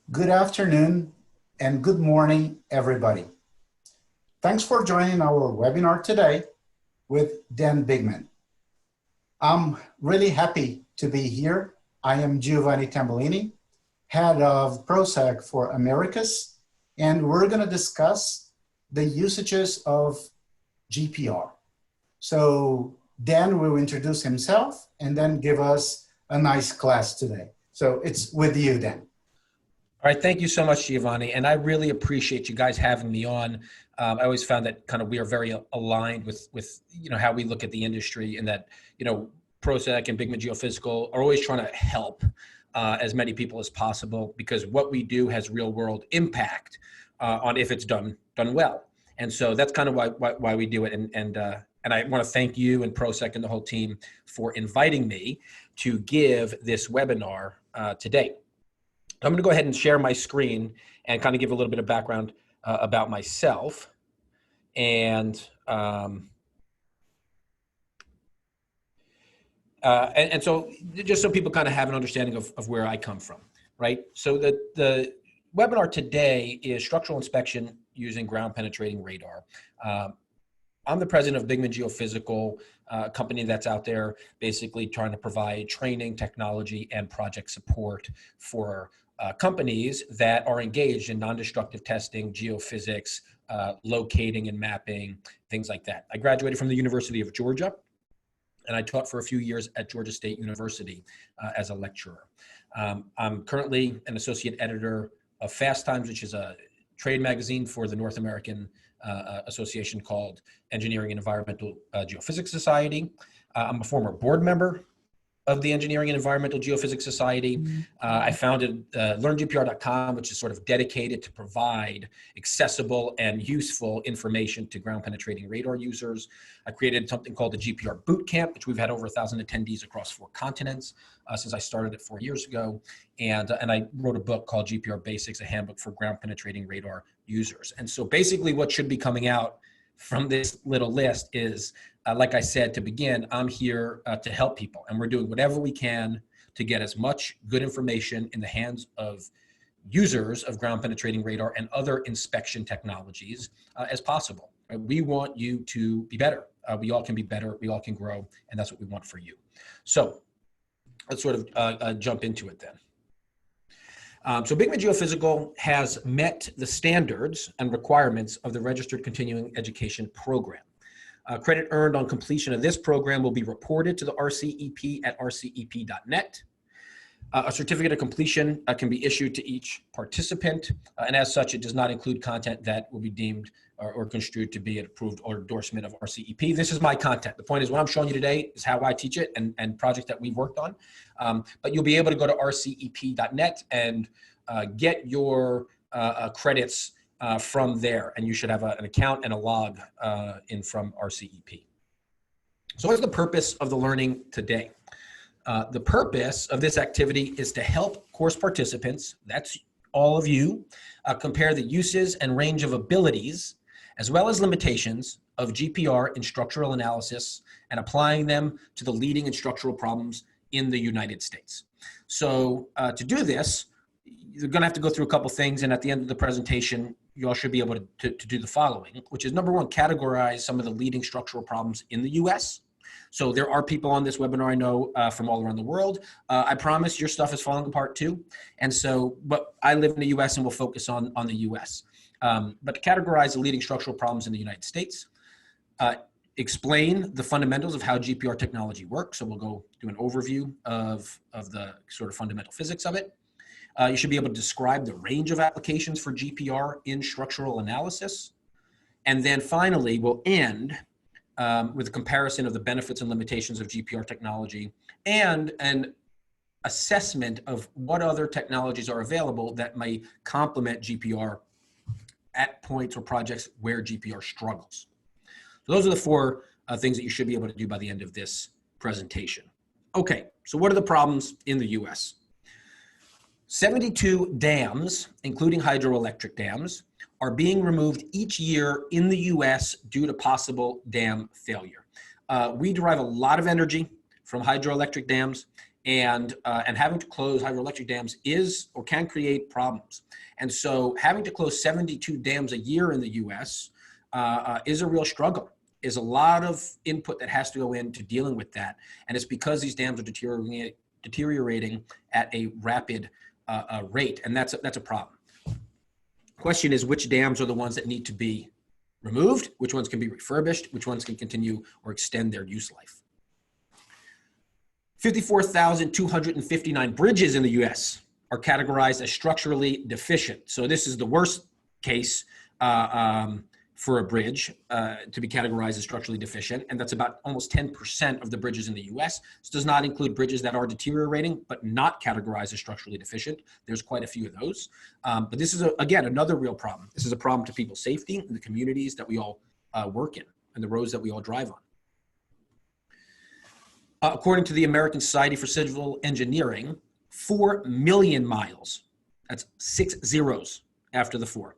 Good afternoon and good morning, everybody. Thanks for joining our webinar today with Dan Bigman. I'm really happy to be here. I am Giovanni Tambellini, head of PROCEQ for Americas, and we're going to discuss the usages of GPR. So Dan will introduce himself and then give us a nice class today. So it's with you, Dan. All right, thank you so much, Giovanni, and I really appreciate you guys having me on. I always found that kind of we are very aligned with how we look at the industry, and that PROCEQ and Bigman Geophysical are always trying to help as many people as possible, because what we do has real world impact on if it's done well. And so that's kind of why we do it. And I want to thank you and PROCEQ and the whole team for inviting me to give this webinar today. I'm going to go ahead and share my screen and kind of give a little bit of background about myself. And so just so people kind of have an understanding of where I come from, right? So the webinar today is structural inspection using ground penetrating radar. I'm the president of Bigman Geophysical, a company that's out there basically trying to provide training, technology, and project support for companies that are engaged in non-destructive testing, geophysics, locating and mapping, things like that. I graduated from the University of Georgia, and I taught for a few years at Georgia State University as a lecturer. I'm currently an associate editor of Fast Times, which is a trade magazine for the North American association called Engineering and Environmental Geophysics Society. I'm a former board member of the Engineering and Environmental Geophysics Society. I founded learngpr.com, which is sort of dedicated to provide accessible and useful information to ground penetrating radar users. I created something called the GPR Bootcamp, which we've had over 1,000 attendees across 4 continents since I started it 4 years ago. And I wrote a book called GPR Basics, a handbook for ground penetrating radar users. And so basically what should be coming out from this little list is, like I said, to begin, I'm here to help people, and we're doing whatever we can to get as much good information in the hands of users of ground penetrating radar and other inspection technologies as possible. We want you to be better. We all can be better. We all can grow, and that's what we want for you. So let's sort of jump into it then. So Bigman Geophysical has met the standards and requirements of the Registered Continuing Education Program. Credit earned on completion of this program will be reported to the RCEP at rcep.net. A certificate of completion can be issued to each participant, and as such, it does not include content that will be deemed or construed to be an approved or endorsement of RCEP. This is my content. The point is, what I'm showing you today is how I teach it and projects that we've worked on. But you'll be able to go to rcep.net and get your credits from there, and you should have an account and a log in from RCEP. So what's the purpose of the learning today? The purpose of this activity is to help course participants, that's all of you, compare the uses and range of abilities as well as limitations of GPR in structural analysis and applying them to the leading and structural problems in the United States. So to do this, you're going to have to go through a couple things, and at the end of the presentation, you all should be able to do the following, which is number one, categorize some of the leading structural problems in the US. So there are people on this webinar I know from all around the world. I promise your stuff is falling apart too. And so, but I live in the US and we'll focus on the US. But to categorize the leading structural problems in the United States, explain the fundamentals of how GPR technology works. So we'll go do an overview of the sort of fundamental physics of it. You should be able to describe the range of applications for GPR in structural analysis. And then finally, we'll end with a comparison of the benefits and limitations of GPR technology and an assessment of what other technologies are available that may complement GPR at points or projects where GPR struggles. So those are the 4 things that you should be able to do by the end of this presentation. Okay, so what are the problems in the US? 72 dams, including hydroelectric dams, are being removed each year in the US due to possible dam failure. We derive a lot of energy from hydroelectric dams, and having to close hydroelectric dams is or can create problems. And so having to close 72 dams a year in the US is a real struggle. Is a lot of input that has to go into dealing with that. And it's because these dams are deteriorating at a rapid rate, and that's a problem. Question is, which dams are the ones that need to be removed, which ones can be refurbished, which ones can continue or extend their use life. 54,259 bridges in the US are categorized as structurally deficient. So this is the worst case for a bridge to be categorized as structurally deficient, and that's about almost 10% of the bridges in the US. This does not include bridges that are deteriorating but not categorized as structurally deficient. There's quite a few of those. But this is, again, another real problem. This is a problem to people's safety in the communities that we all work in and the roads that we all drive on. According to the American Society for Civil Engineering, 4 million miles, that's 6 zeros after the 4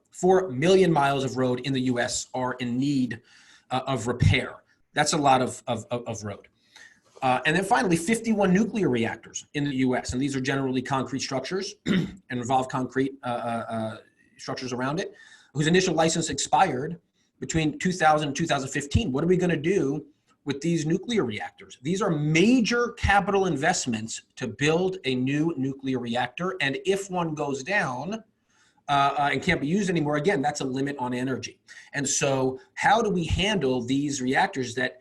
million miles of road in the US are in need of repair. That's a lot of road. And then finally, 51 nuclear reactors in the US, and these are generally concrete structures and involve concrete structures around it, whose initial license expired between 2000 and 2015. What are we going to do with these nuclear reactors? These are major capital investments to build a new nuclear reactor, and if one goes down and can't be used anymore, again, that's a limit on energy. And so how do we handle these reactors that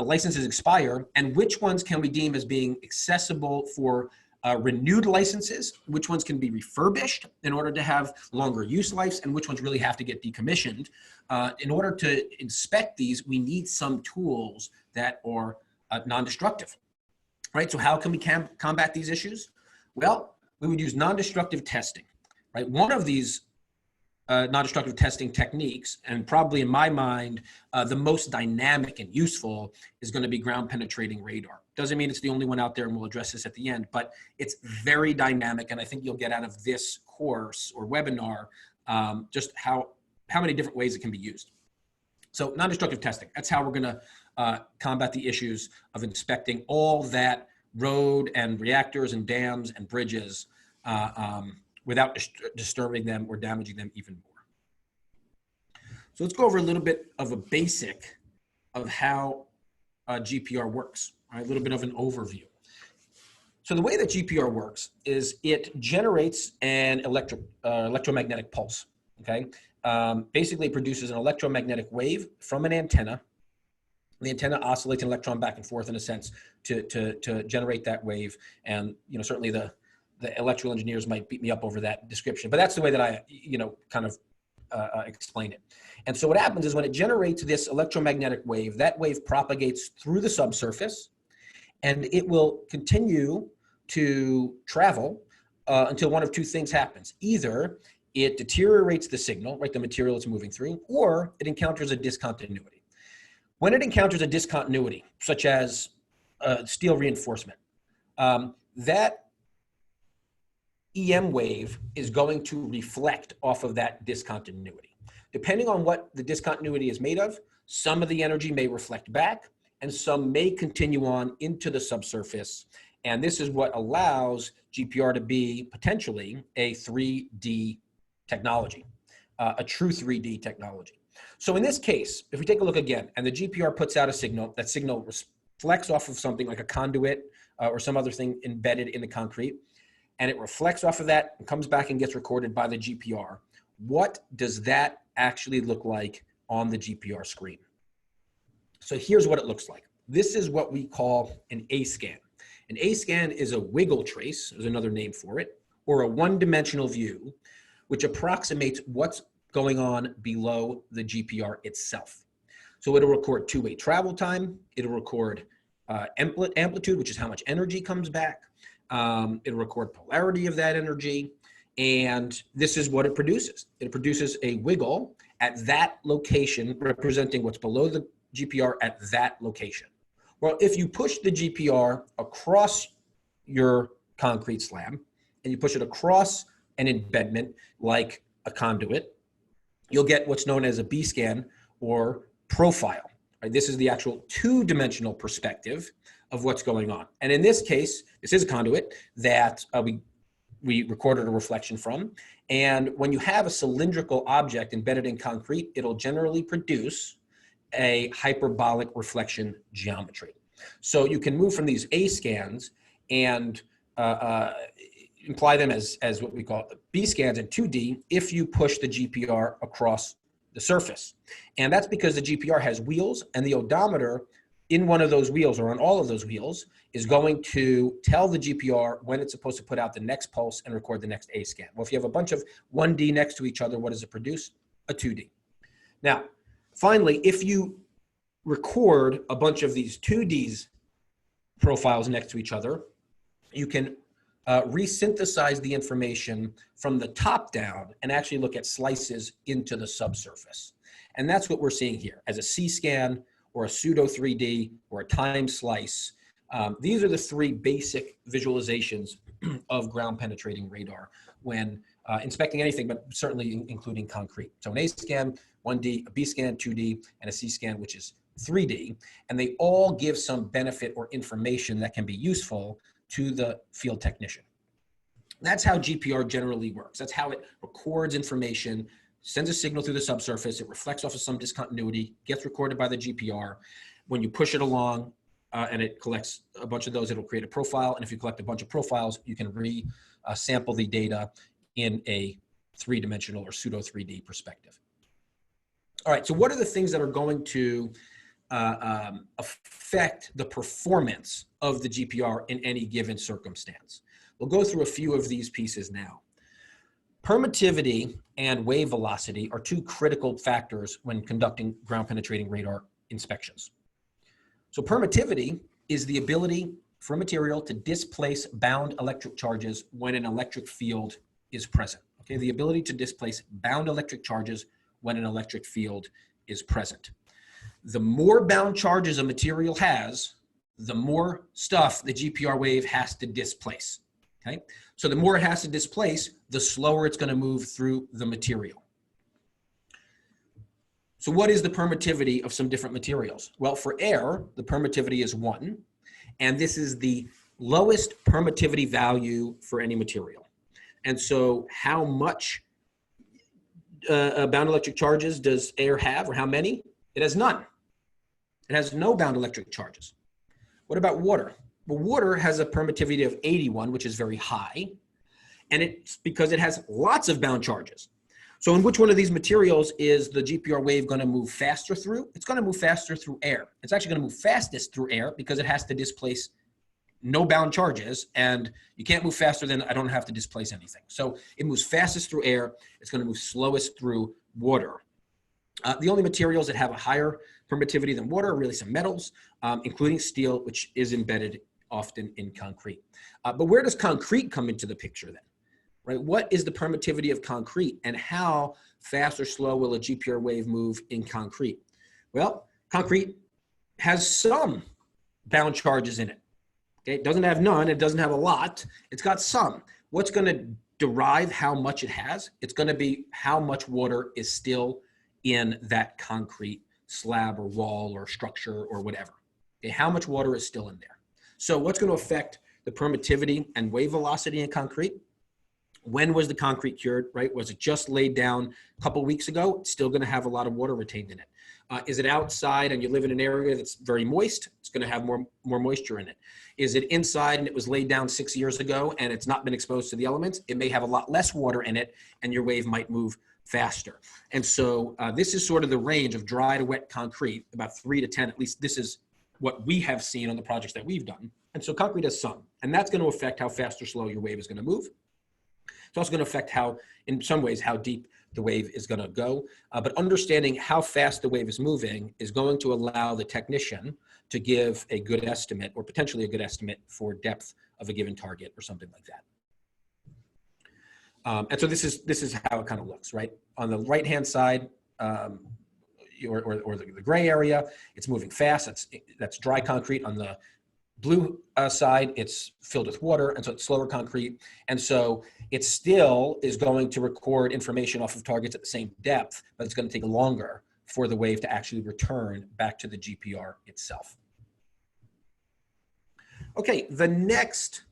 licenses expire, and which ones can we deem as being accessible for renewed licenses, which ones can be refurbished in order to have longer use lives, and which ones really have to get decommissioned? In order to inspect these, we need some tools that are non-destructive, right? So how can we combat these issues? Well, we would use non-destructive testing, right? One of these non-destructive testing techniques, and probably in my mind, the most dynamic and useful, is going to be ground penetrating radar. Doesn't mean it's the only one out there, and we'll address this at the end, but it's very dynamic, and I think you'll get out of this course or webinar just how many different ways it can be used. So non-destructive testing, that's how we're going to combat the issues of inspecting all that road and reactors and dams and bridges without disturbing them or damaging them even more. So let's go over a little bit of a basic of how GPR works, right? A little bit of an overview. So the way that GPR works is it generates an electromagnetic pulse, okay? Basically, it produces an electromagnetic wave from an antenna. The antenna oscillates an electron back and forth in a sense to generate that wave. And, you know, certainly the electrical engineers might beat me up over that description, but that's the way that I, kind of explain it. And so what happens is when it generates this electromagnetic wave, that wave propagates through the subsurface, and it will continue to travel until one of two things happens. Either it deteriorates the signal, right, the material it's moving through, or it encounters a discontinuity. When it encounters a discontinuity, such as steel reinforcement, that EM wave is going to reflect off of that discontinuity. Depending on what the discontinuity is made of, some of the energy may reflect back, and some may continue on into the subsurface. And this is what allows GPR to be potentially a 3D technology, a true 3D technology. So in this case, if we take a look again, and the GPR puts out a signal, that signal reflects off of something like a conduit or some other thing embedded in the concrete, and it reflects off of that and comes back and gets recorded by the GPR. What does that actually look like on the GPR screen? So here's what it looks like. This is what we call an A-scan. An A-scan is a wiggle trace, is another name for it, or a one-dimensional view, which approximates what's going on below the GPR itself. So it'll record two-way travel time, it'll record amplitude, which is how much energy comes back, it'll record polarity of that energy, and this is what it produces. It produces a wiggle at that location, representing what's below the GPR at that location. Well, if you push the GPR across your concrete slab, and you push it across an embedment like a conduit, you'll get what's known as a B-scan or profile. Right? This is the actual two-dimensional perspective of what's going on. And in this case, this is a conduit that we recorded a reflection from. And when you have a cylindrical object embedded in concrete, it'll generally produce a hyperbolic reflection geometry. So you can move from these A scans and imply them as what we call B scans in 2D if you push the GPR across the surface. And that's because the GPR has wheels, and the odometer in one of those wheels or on all of those wheels is going to tell the GPR when it's supposed to put out the next pulse and record the next A scan. Well, if you have a bunch of 1D next to each other, what does it produce? A 2D. Now, finally, if you record a bunch of these 2Ds profiles next to each other, you can resynthesize the information from the top down and actually look at slices into the subsurface. And that's what we're seeing here as a C scan or a pseudo 3D or a time slice. These are the three basic visualizations of ground penetrating radar when inspecting anything, but certainly including concrete. So an A scan, 1D, a B scan, 2D, and a C scan, which is 3D. And they all give some benefit or information that can be useful to the field technician. That's how GPR generally works. That's how it records information, sends a signal through the subsurface, it reflects off of some discontinuity, gets recorded by the GPR. When you push it along and it collects a bunch of those, it'll create a profile. And if you collect a bunch of profiles, you can sample the data in a three-dimensional or pseudo 3D perspective. All right, so what are the things that are going to affect the performance of the GPR in any given circumstance? We'll go through a few of these pieces now. Permittivity and wave velocity are two critical factors when conducting ground penetrating radar inspections. So permittivity is the ability for a material to displace bound electric charges when an electric field is present. Okay, the ability to displace bound electric charges when an electric field is present. The more bound charges a material has, the more stuff the GPR wave has to displace. Okay, so the more it has to displace, the slower it's going to move through the material. So what is the permittivity of some different materials? Well, for air, the permittivity is 1, and this is the lowest permittivity value for any material. And so how much bound electric charges does air have, or how many? It has none. It has no bound electric charges. What about water? Well, water has a permittivity of 81, which is very high, and it's because it has lots of bound charges. So in which one of these materials is the GPR wave going to move faster through? It's going to move faster through air. It's actually going to move fastest through air because it has to displace no bound charges, and you can't move faster than I don't have to displace anything. So it moves fastest through air. It's going to move slowest through water. The only materials that have a higher permittivity than water are really some metals, including steel, which is embedded often in concrete. But where does concrete come into the picture then? Right? What is the permittivity of concrete, and how fast or slow will a GPR wave move in concrete? Well, concrete has some bound charges in it. Okay? It doesn't have none, it doesn't have a lot, it's got some. What's going to derive how much it has? It's going to be how much water is still in that concrete slab or wall or structure or whatever. Okay? How much water is still in there? So what's going to affect the permittivity and wave velocity in concrete? When was the concrete cured, right? Was it just laid down a couple weeks ago? It's still going to have a lot of water retained in it. Is it outside and you live in an area that's very moist? It's going to have more moisture in it. Is it inside and it was laid down 6 years ago and it's not been exposed to the elements? It may have a lot less water in it and your wave might move faster. And so this is sort of the range of dry to wet concrete, about 3 to 10, at least this is what we have seen on the projects that we've done. And so concrete has some, and that's going to affect how fast or slow your wave is going to move. It's also going to affect how, in some ways, how deep the wave is going to go. But understanding how fast the wave is moving is going to allow the technician to give a good estimate, or potentially a good estimate, for depth of a given target or something like that. And so this is how it kind of looks, right? On the right-hand side, or the gray area, it's moving fast. That's dry concrete. On the blue side, it's filled with water, and so it's slower concrete. And so it still is going to record information off of targets at the same depth, but it's going to take longer for the wave to actually return back to the GPR itself. Okay, the next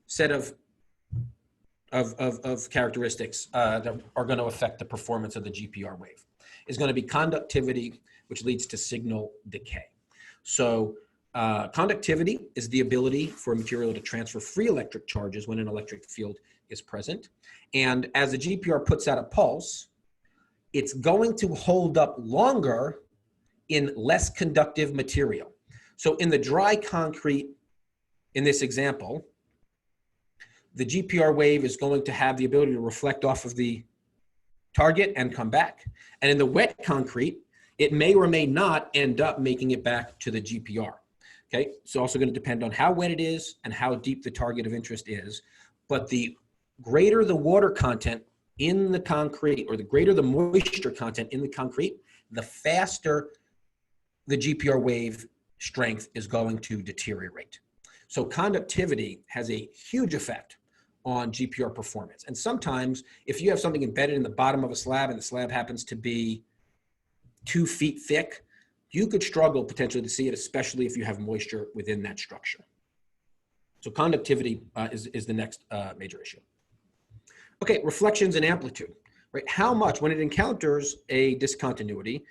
set of characteristics that are going to affect the performance of the GPR wave is going to be conductivity, which leads to signal decay. So conductivity is the ability for a material to transfer free electric charges when an electric field is present. And as the GPR puts out a pulse, it's going to hold up longer in less conductive material. So in the dry concrete, in this example, the GPR wave is going to have the ability to reflect off of the target and come back. And in the wet concrete, it may or may not end up making it back to the GPR. Okay, it's also going to depend on how wet it is and how deep the target of interest is. But the greater the water content in the concrete, or the greater the moisture content in the concrete, the faster the GPR wave strength is going to deteriorate. So conductivity has a huge effect on GPR performance. And sometimes if you have something embedded in the bottom of a slab and the slab happens to be 2 feet thick, you could struggle potentially to see it, especially if you have moisture within that structure. So conductivity is the next major issue. Okay, reflections and amplitude, right? How much, when it encounters a discontinuity,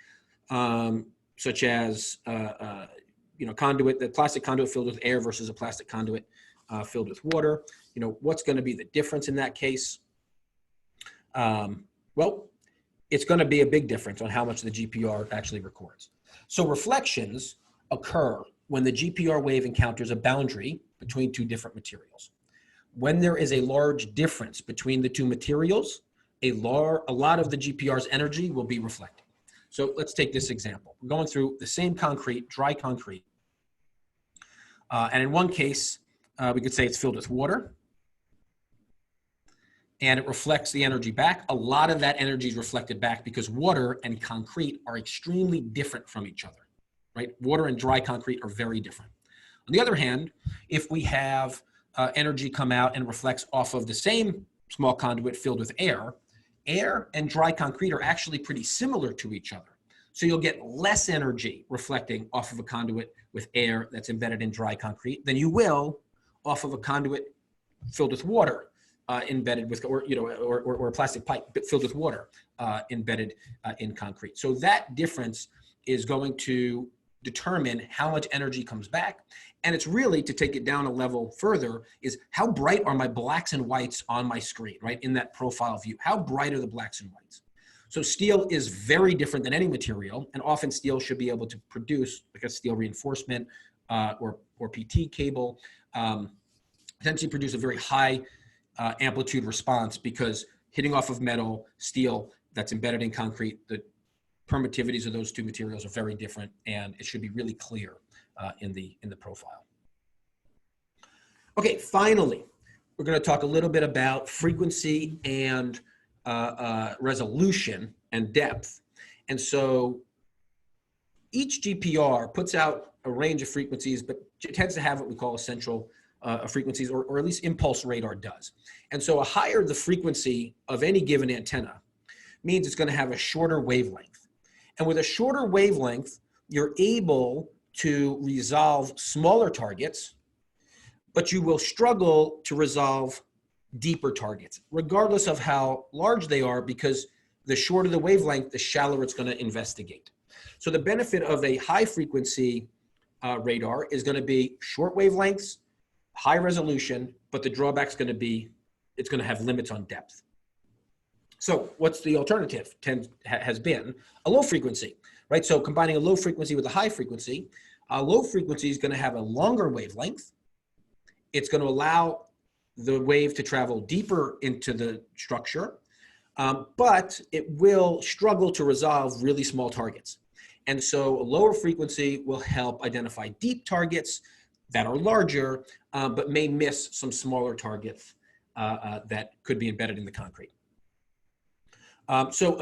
such as conduit, the plastic conduit filled with air versus a plastic conduit filled with water, what's going to be the difference in that case? Well, it's going to be a big difference on how much the GPR actually records. So reflections occur when the GPR wave encounters a boundary between 2 different materials. When there is a large difference between the 2 materials, a lot of the GPR's energy will be reflected. So let's take this example. We're going through the same concrete, dry concrete. And in one case, we could say it's filled with water. And it reflects the energy back. A lot of that energy is reflected back because water and concrete are extremely different from each other, right? Water and dry concrete are very different. On the other hand, if we have energy come out and reflects off of the same small conduit filled with air, air and dry concrete are actually pretty similar to each other. So you'll get less energy reflecting off of a conduit with air that's embedded in dry concrete than you will off of a conduit filled with water embedded with, or a plastic pipe filled with water embedded in concrete. So that difference is going to determine how much energy comes back. And it's really, to take it down a level further, is how bright are my blacks and whites on my screen, right? In that profile view, how bright are the blacks and whites? So steel is very different than any material, and often steel should be able to produce, because steel reinforcement or PT cable, potentially produce a very high amplitude response, because hitting off of metal, steel that's embedded in concrete, the permittivities of those 2 materials are very different, and it should be really clear in the profile. Okay, finally, we're going to talk a little bit about frequency and resolution and depth. And so each GPR puts out a range of frequencies, but it tends to have what we call essential frequencies, or at least impulse radar does. And so a higher the frequency of any given antenna means it's going to have a shorter wavelength. And with a shorter wavelength, you're able to resolve smaller targets, but you will struggle to resolve deeper targets, regardless of how large they are, because the shorter the wavelength, the shallower it's going to investigate. So the benefit of a high frequency radar is going to be short wavelengths, high resolution, but the drawback is going to be, it's going to have limits on depth. So what's the alternative? Has been a low frequency, right? So combining a low frequency with a high frequency is going to have a longer wavelength. It's going to allow the wave to travel deeper into the structure, but it will struggle to resolve really small targets. And so a lower frequency will help identify deep targets that are larger, but may miss some smaller targets that could be embedded in the concrete. So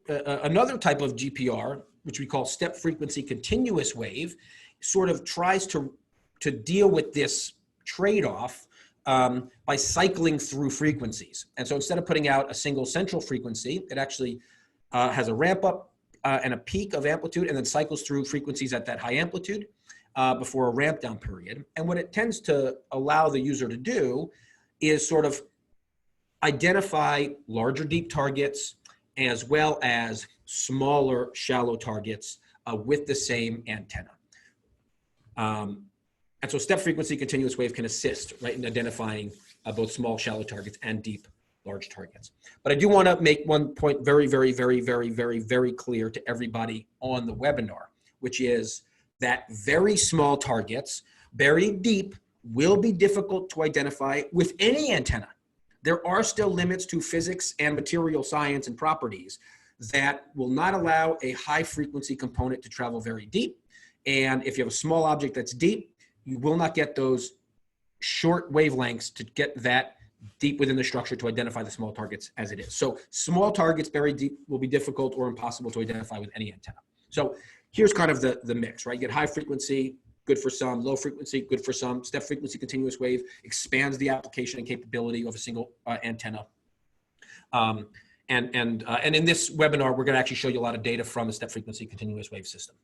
another type of GPR, which we call step frequency continuous wave, sort of tries to deal with this trade-off by cycling through frequencies. And so instead of putting out a single central frequency, it actually has a ramp up and a peak of amplitude, and then cycles through frequencies at that high amplitude. before a ramp down period. And what it tends to allow the user to do is sort of identify larger deep targets as well as smaller shallow targets with the same antenna. And so step frequency continuous wave can assist, right, in identifying both small shallow targets and deep large targets. But I do want to make one point very, very, very, very, very, very clear to everybody on the webinar, which is that very small targets buried deep will be difficult to identify with any antenna. There are still limits to physics and material science and properties that will not allow a high frequency component to travel very deep. And if you have a small object that's deep, you will not get those short wavelengths to get that deep within the structure to identify the small targets as it is. So small targets buried deep will be difficult or impossible to identify with any antenna. So here's kind of the mix, right? You get high frequency, good for some; low frequency, good for some. Step frequency continuous wave expands the application and capability of a single antenna. And in this webinar, we're going to actually show you a lot of data from the step frequency continuous wave system.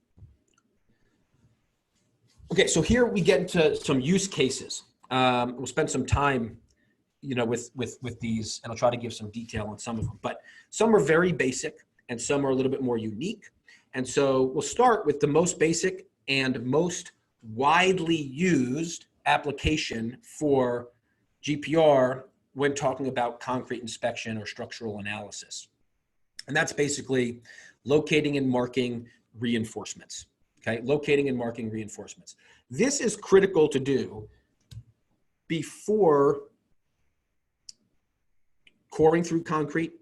Okay, so here we get into some use cases. We'll spend some time, with these, and I'll try to give some detail on some of them. But some are very basic, and some are a little bit more unique. And so we'll start with the most basic and most widely used application for GPR when talking about concrete inspection or structural analysis. And that's basically locating and marking reinforcements. Okay, locating and marking reinforcements. This is critical to do before coring through concrete.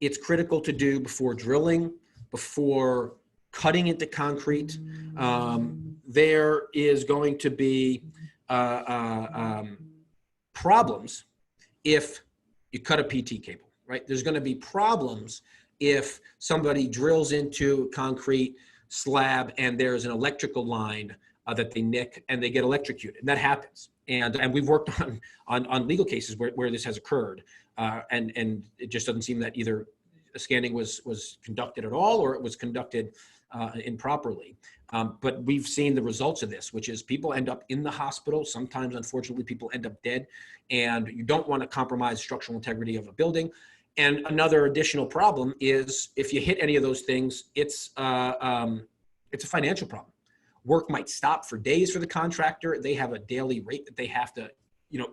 It's critical to do before drilling, before cutting into concrete. There is going to be problems if you cut a PT cable, right? There's going to be problems if somebody drills into concrete slab and there's an electrical line that they nick and they get electrocuted, and that happens. And we've worked on legal cases where this has occurred, and it just doesn't seem that either scanning was conducted at all or it was conducted improperly. But we've seen the results of this, which is people end up in the hospital. Sometimes, unfortunately, people end up dead, and you don't want to compromise structural integrity of a building. And another additional problem is if you hit any of those things, it's a financial problem. Work might stop for days for the contractor. They have a daily rate that they have to,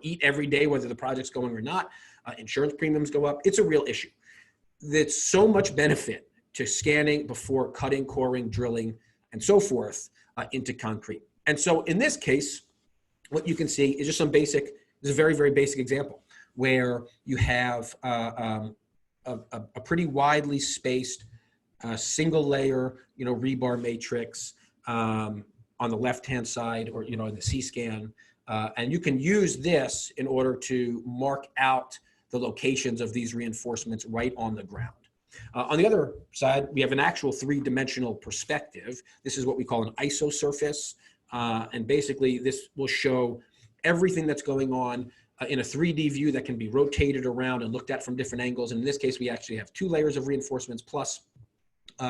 eat every day, whether the project's going or not. Insurance premiums go up. It's a real issue. There's so much benefit to scanning before cutting, coring, drilling, and so forth into concrete. And so in this case, what you can see is just this is a very, very basic example where you have a pretty widely spaced single layer, rebar matrix on the left-hand side, or in the C-scan, and you can use this in order to mark out the locations of these reinforcements right on the ground. On the other side, we have an actual three-dimensional perspective. This is what we call an isosurface, and basically this will show everything that's going on in a 3D view that can be rotated around and looked at from different angles. And in this case, we actually have 2 layers of reinforcements plus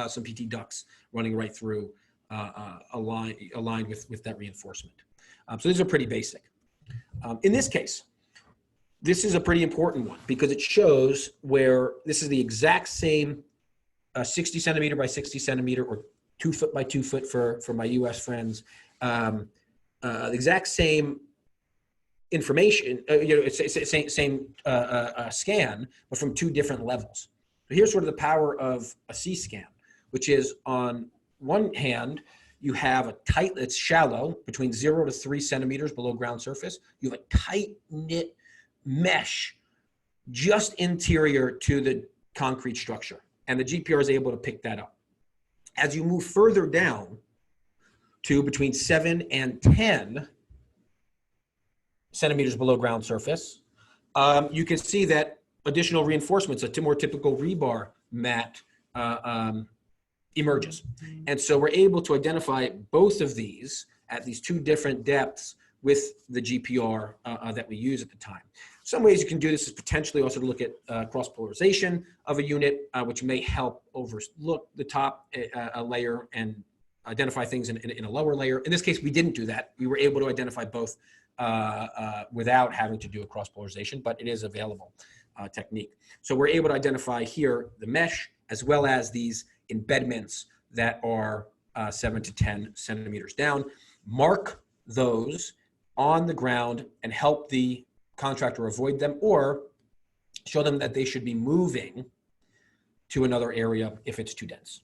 some PT ducts running right through aligned with that reinforcement. So these are pretty basic. In this case, this is a pretty important one because it shows where this is the exact same 60 centimeter by 60 centimeter or 2 foot by 2 foot for my US friends. The exact same information, it's same scan, but from 2 different levels. So here's sort of the power of a C-scan, which is on one hand, you have a tight, it's shallow, between 0 to 3 centimeters below ground surface. You have a tight knit mesh just interior to the concrete structure. And the GPR is able to pick that up. As you move further down to between 7 and 10 centimeters below ground surface, you can see that additional reinforcements, a more typical rebar mat emerges. And so we're able to identify both of these at these 2 different depths with the GPR that we use at the time. Some ways you can do this is potentially also to look at cross-polarization of a unit, which may help overlook the top layer and identify things in a lower layer. In this case, we didn't do that. We were able to identify both without having to do a cross polarization, but it is available technique. So we're able to identify here the mesh as well as these embedments that are 7 to 10 centimeters down. Mark those on the ground and help the contractor avoid them, or show them that they should be moving to another area if it's too dense.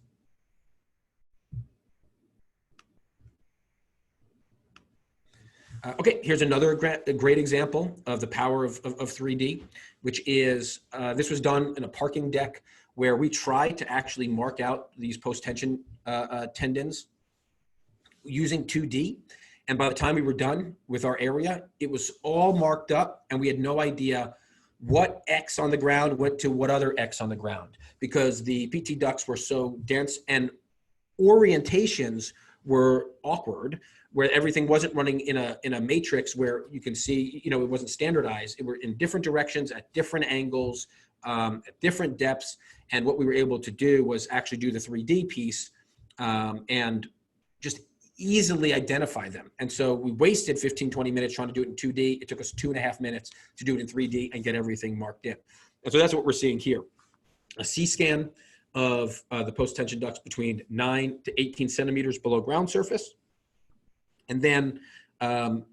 Okay, here's another great example of the power of 3D, which is, this was done in a parking deck where we tried to actually mark out these post-tension tendons using 2D. And by the time we were done with our area, it was all marked up and we had no idea what X on the ground went to what other X on the ground, because the PT ducts were so dense and orientations were awkward, where everything wasn't running in a matrix where you can see, it wasn't standardized. It were in different directions at different angles, at different depths. And what we were able to do was actually do the 3D piece and just easily identify them. And so we wasted 15, 20 minutes trying to do it in 2D. It took us 2.5 minutes to do it in 3D and get everything marked in. And so that's what we're seeing here. A C-scan of the post-tension ducts between 9 to 18 centimeters below ground surface. And then an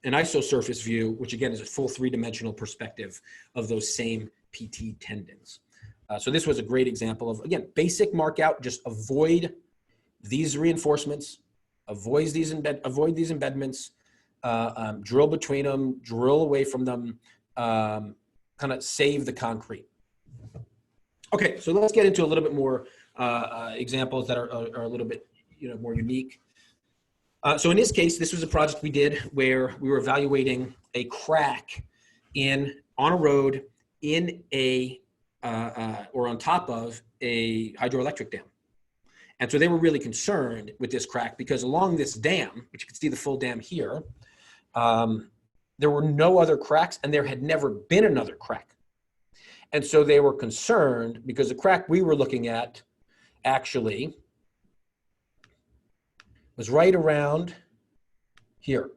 isosurface view, which again is a full 3-dimensional perspective of those same PT tendons. So this was a great example of, again, basic mark out, just avoid these reinforcements, avoid these embedments, drill between them, drill away from them, kind of save the concrete. Okay, so let's get into a little bit more examples that are a little bit more unique. So in this case, this was a project we did where we were evaluating a crack on a road in or on top of a hydroelectric dam. And so they were really concerned with this crack because along this dam, which you can see the full dam here, there were no other cracks and there had never been another crack. And so they were concerned because the crack we were looking at actually was right around here.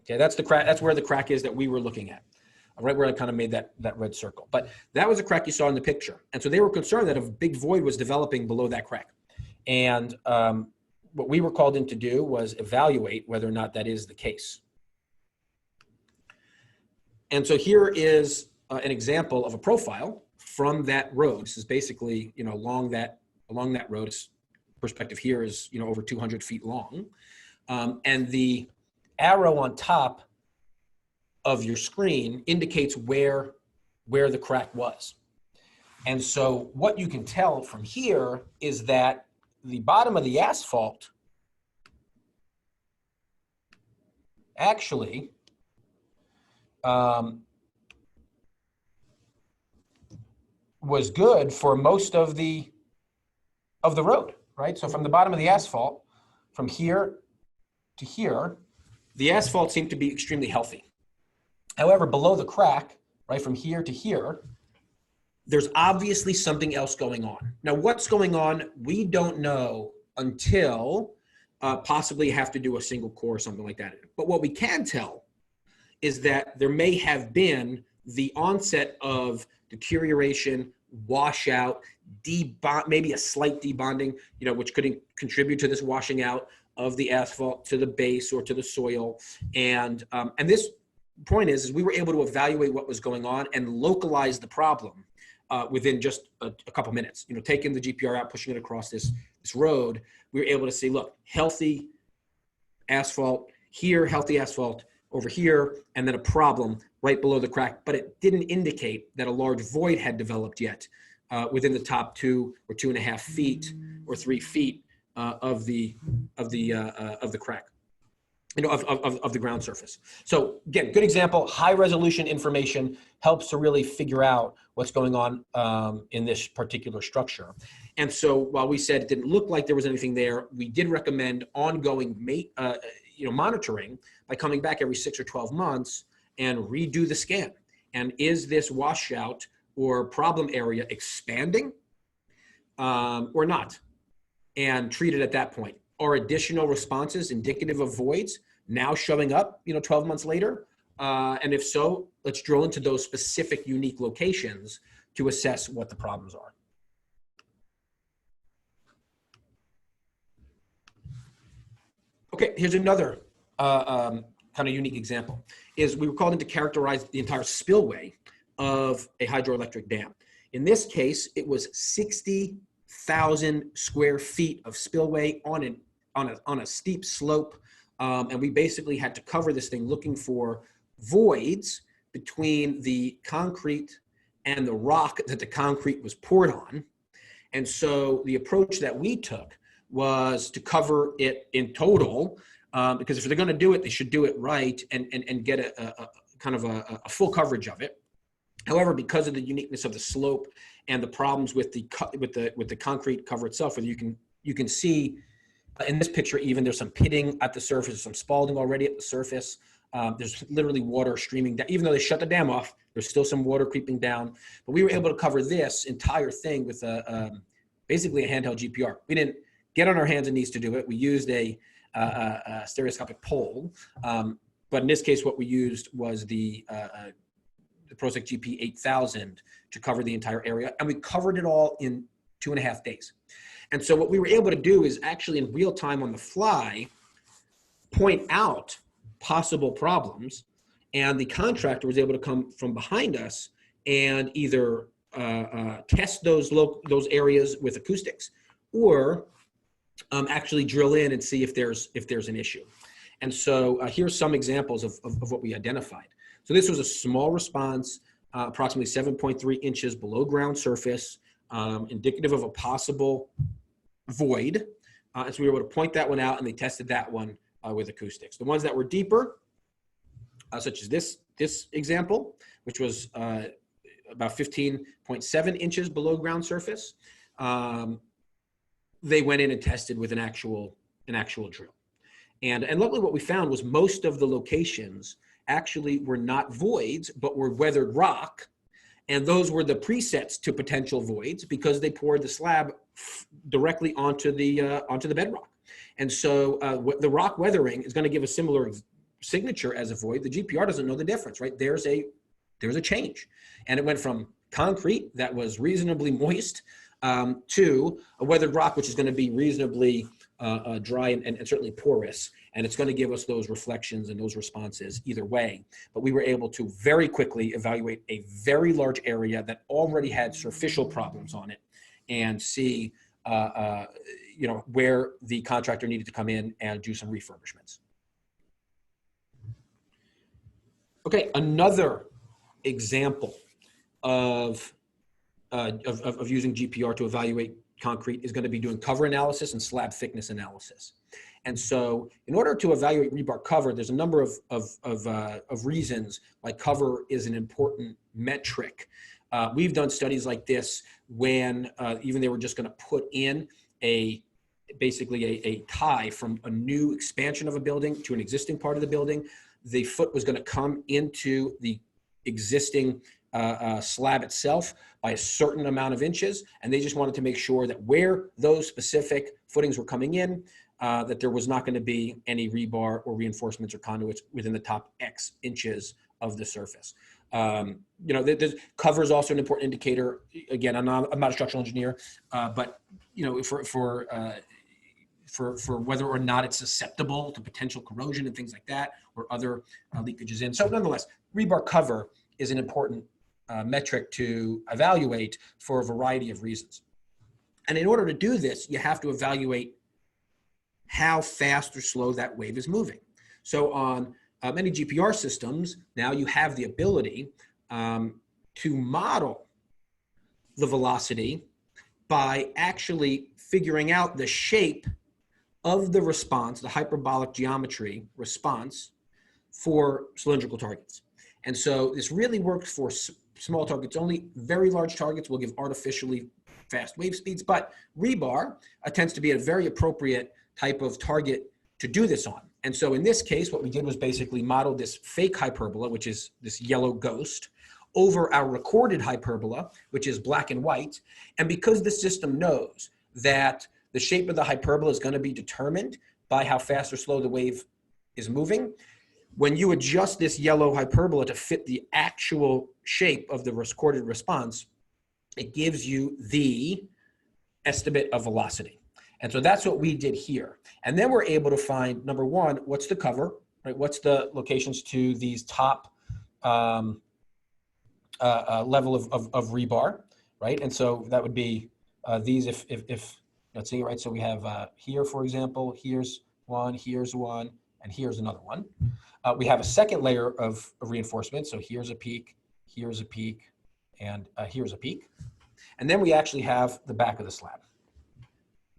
Okay, that's the crack. That's where the crack is that we were looking at, right where I kind of made that red circle. But that was a crack you saw in the picture. And so they were concerned that a big void was developing below that crack. And what we were called in to do was evaluate whether or not that is the case. And so here is an example of a profile from that road. This is basically, along that road. It's, perspective here is, over 200 feet long. And the arrow on top of your screen indicates where the crack was. And so what you can tell from here is that the bottom of the asphalt actually was good for most of the road, right? So from the bottom of the asphalt, from here to here, the asphalt seemed to be extremely healthy. However, below the crack, right, from here to here, there's obviously something else going on. Now, what's going on, we don't know until possibly have to do a single core or something like that. But what we can tell is that there may have been the onset of deterioration, washout, maybe a slight debonding, which could contribute to this washing out of the asphalt to the base or to the soil. And this point is we were able to evaluate what was going on and localize the problem within just a couple minutes. Taking the GPR out, pushing it across this road, we were able to see, look, healthy asphalt here, healthy asphalt over here, and then a problem right below the crack. But it didn't indicate that a large void had developed yet within the top 2 or 2.5 feet or 3 feet of the crack, of the ground surface. So again, good example. High resolution information helps to really figure out what's going on in this particular structure. And so while we said it didn't look like there was anything there, we did recommend ongoing monitoring by coming back every 6 or 12 months and redo the scan. And is this washout or problem area expanding or not? and treat it at that point. Are additional responses indicative of voids now showing up, 12 months later? And if so, let's drill into those specific unique locations to assess what the problems are. Okay, here's another kind of unique example. Is we were called in to characterize the entire spillway of a hydroelectric dam. In this case, it was 60,000 square feet of spillway on a steep slope, and we basically had to cover this thing looking for voids between the concrete and the rock that the concrete was poured on. And so the approach that we took was to cover it in total, because if they're going to do it, they should do it right and get a kind of a full coverage of it. However, because of the uniqueness of the slope and the problems with the concrete cover itself, where you can see in this picture, even there's some pitting at the surface, some spalling already at the surface. There's literally water streaming down. Even though they shut the dam off, there's still some water creeping down. But we were able to cover this entire thing with basically a handheld GPR. We didn't get on our hands and knees to do it. We used a stereoscopic pole. But in this case, what we used was the PROCEQ GP 8000 to cover the entire area. And we covered it all in 2.5 days. And so what we were able to do is actually in real time on the fly, point out possible problems. And the contractor was able to come from behind us and either test those areas with acoustics, or actually drill in and see if there's an issue. And so here's some examples of what we identified. So this was a small response, approximately 7.3 inches below ground surface, indicative of a possible void. And so we were able to point that one out, and they tested that one with acoustics. The ones that were deeper, such as this example, which was about 15.7 inches below ground surface, they went in and tested with an actual drill. And luckily what we found was most of the locations actually were not voids, but were weathered rock. And those were the presets to potential voids because they poured the slab directly onto the bedrock. And so the rock weathering is going to give a similar signature as a void. The GPR doesn't know the difference, right? There's a change. And it went from concrete that was reasonably moist to a weathered rock, which is going to be reasonably dry and certainly porous. And it's going to give us those reflections and those responses either way. But we were able to very quickly evaluate a very large area that already had surficial problems on it and see where the contractor needed to come in and do some refurbishments. Okay, another example of using GPR to evaluate concrete is going to be doing cover analysis and slab thickness analysis. And so in order to evaluate rebar cover, there's a number of reasons why cover is an important metric. We've done studies like this when even they were just going to put in basically a tie from a new expansion of a building to an existing part of the building. The foot was going to come into the existing slab itself by a certain amount of inches, and they just wanted to make sure that where those specific footings were coming in, that there was not going to be any rebar or reinforcements or conduits within the top X inches of the surface. The cover is also an important indicator. Again, I'm not a structural engineer, but for whether or not it's susceptible to potential corrosion and things like that, or other leakages in. So nonetheless, rebar cover is an important metric to evaluate for a variety of reasons. And in order to do this, you have to evaluate how fast or slow that wave is moving. So on many GPR systems, now you have the ability to model the velocity by actually figuring out the shape of the response, the hyperbolic geometry response for cylindrical targets. And so this really works for small targets only. Very large targets will give artificially fast wave speeds, but rebar tends to be a very appropriate type of target to do this on. And so in this case, what we did was basically model this fake hyperbola, which is this yellow ghost, over our recorded hyperbola, which is black and white. And because the system knows that The shape of the hyperbola is going to be determined by how fast or slow the wave is moving. When you adjust this yellow hyperbola to fit the actual shape of the recorded response, it gives you the estimate of velocity. And so that's what we did here. And then we're able to find, number one, what's the cover, right? What's the locations to these top level of rebar, right? And so that would be these if let's see, right? So we have here, for example, here's one, and here's another one. We have a second layer of reinforcement. So here's a peak, and here's a peak. And then we actually have the back of the slab.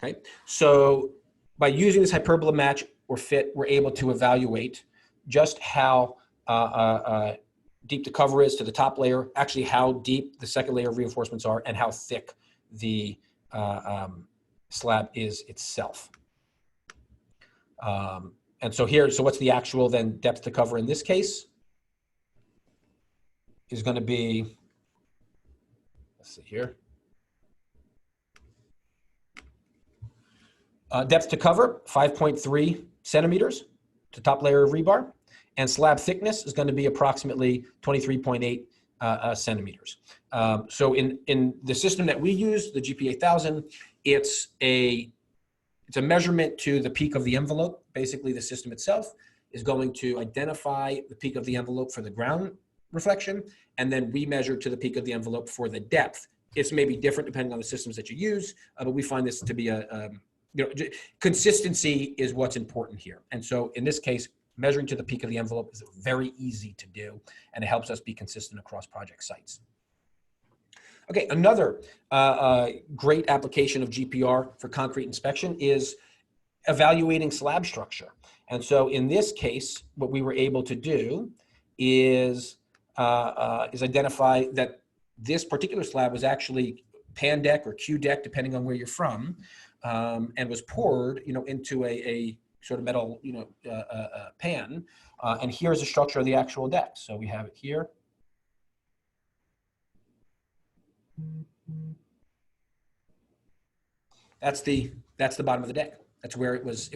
Okay, so by using this hyperbola match or fit, we're able to evaluate just how deep the cover is to the top layer, actually how deep the second layer of reinforcements are, and how thick the slab is itself. And so here, so what's the actual then depth to cover in this case? Is going to be, let's see here. Depth to cover, 5.3 centimeters to top layer of rebar. And slab thickness is going to be approximately 23.8 centimeters. So in the system that we use, the GP8000, it's a measurement to the peak of the envelope. Basically, the system itself is going to identify the peak of the envelope for the ground reflection, and then we measure to the peak of the envelope for the depth. It's maybe different depending on the systems that you use, but we find this to be consistency is what's important here. And so in this case, measuring to the peak of the envelope is very easy to do, and it helps us be consistent across project sites. Okay, another great application of GPR for concrete inspection is evaluating slab structure. And so in this case, what we were able to do is identify that this particular slab was actually pan deck or Q deck, depending on where you're from, and was poured, into a sort of metal, pan. And here's the structure of the actual deck. So we have it here. That's the bottom of the deck. That's where it was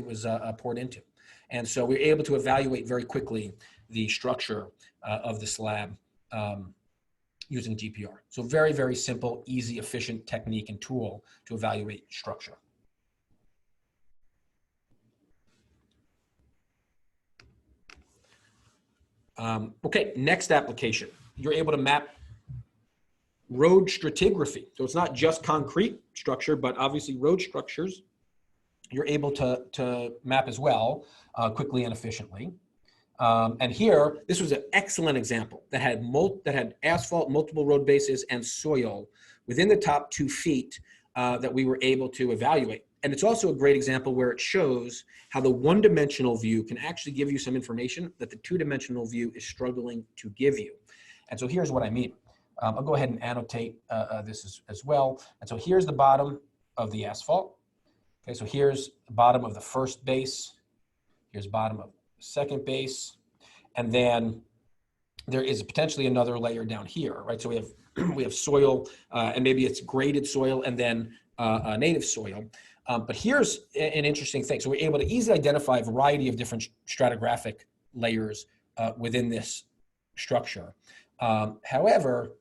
poured into. And so we were able to evaluate very quickly the structure of the slab using GPR. So very, very simple, easy, efficient technique and tool to evaluate structure. Okay, next application. You're able to map road stratigraphy. So it's not just concrete structure, but obviously road structures you're able to map as well quickly and efficiently. And here, this was an excellent example that had asphalt, multiple road bases, and soil within the top 2 feet that we were able to evaluate. And it's also a great example where it shows how the one-dimensional view can actually give you some information that the two-dimensional view is struggling to give you. And so here's what I mean. I'll go ahead and annotate this as well. And so here's the bottom of the asphalt. Okay, so here's the bottom of the first base. Here's bottom of the second base. And then there is potentially another layer down here, right? So we have soil, and maybe it's graded soil and then native soil. But here's an interesting thing. So we're able to easily identify a variety of different stratigraphic layers within this structure. However,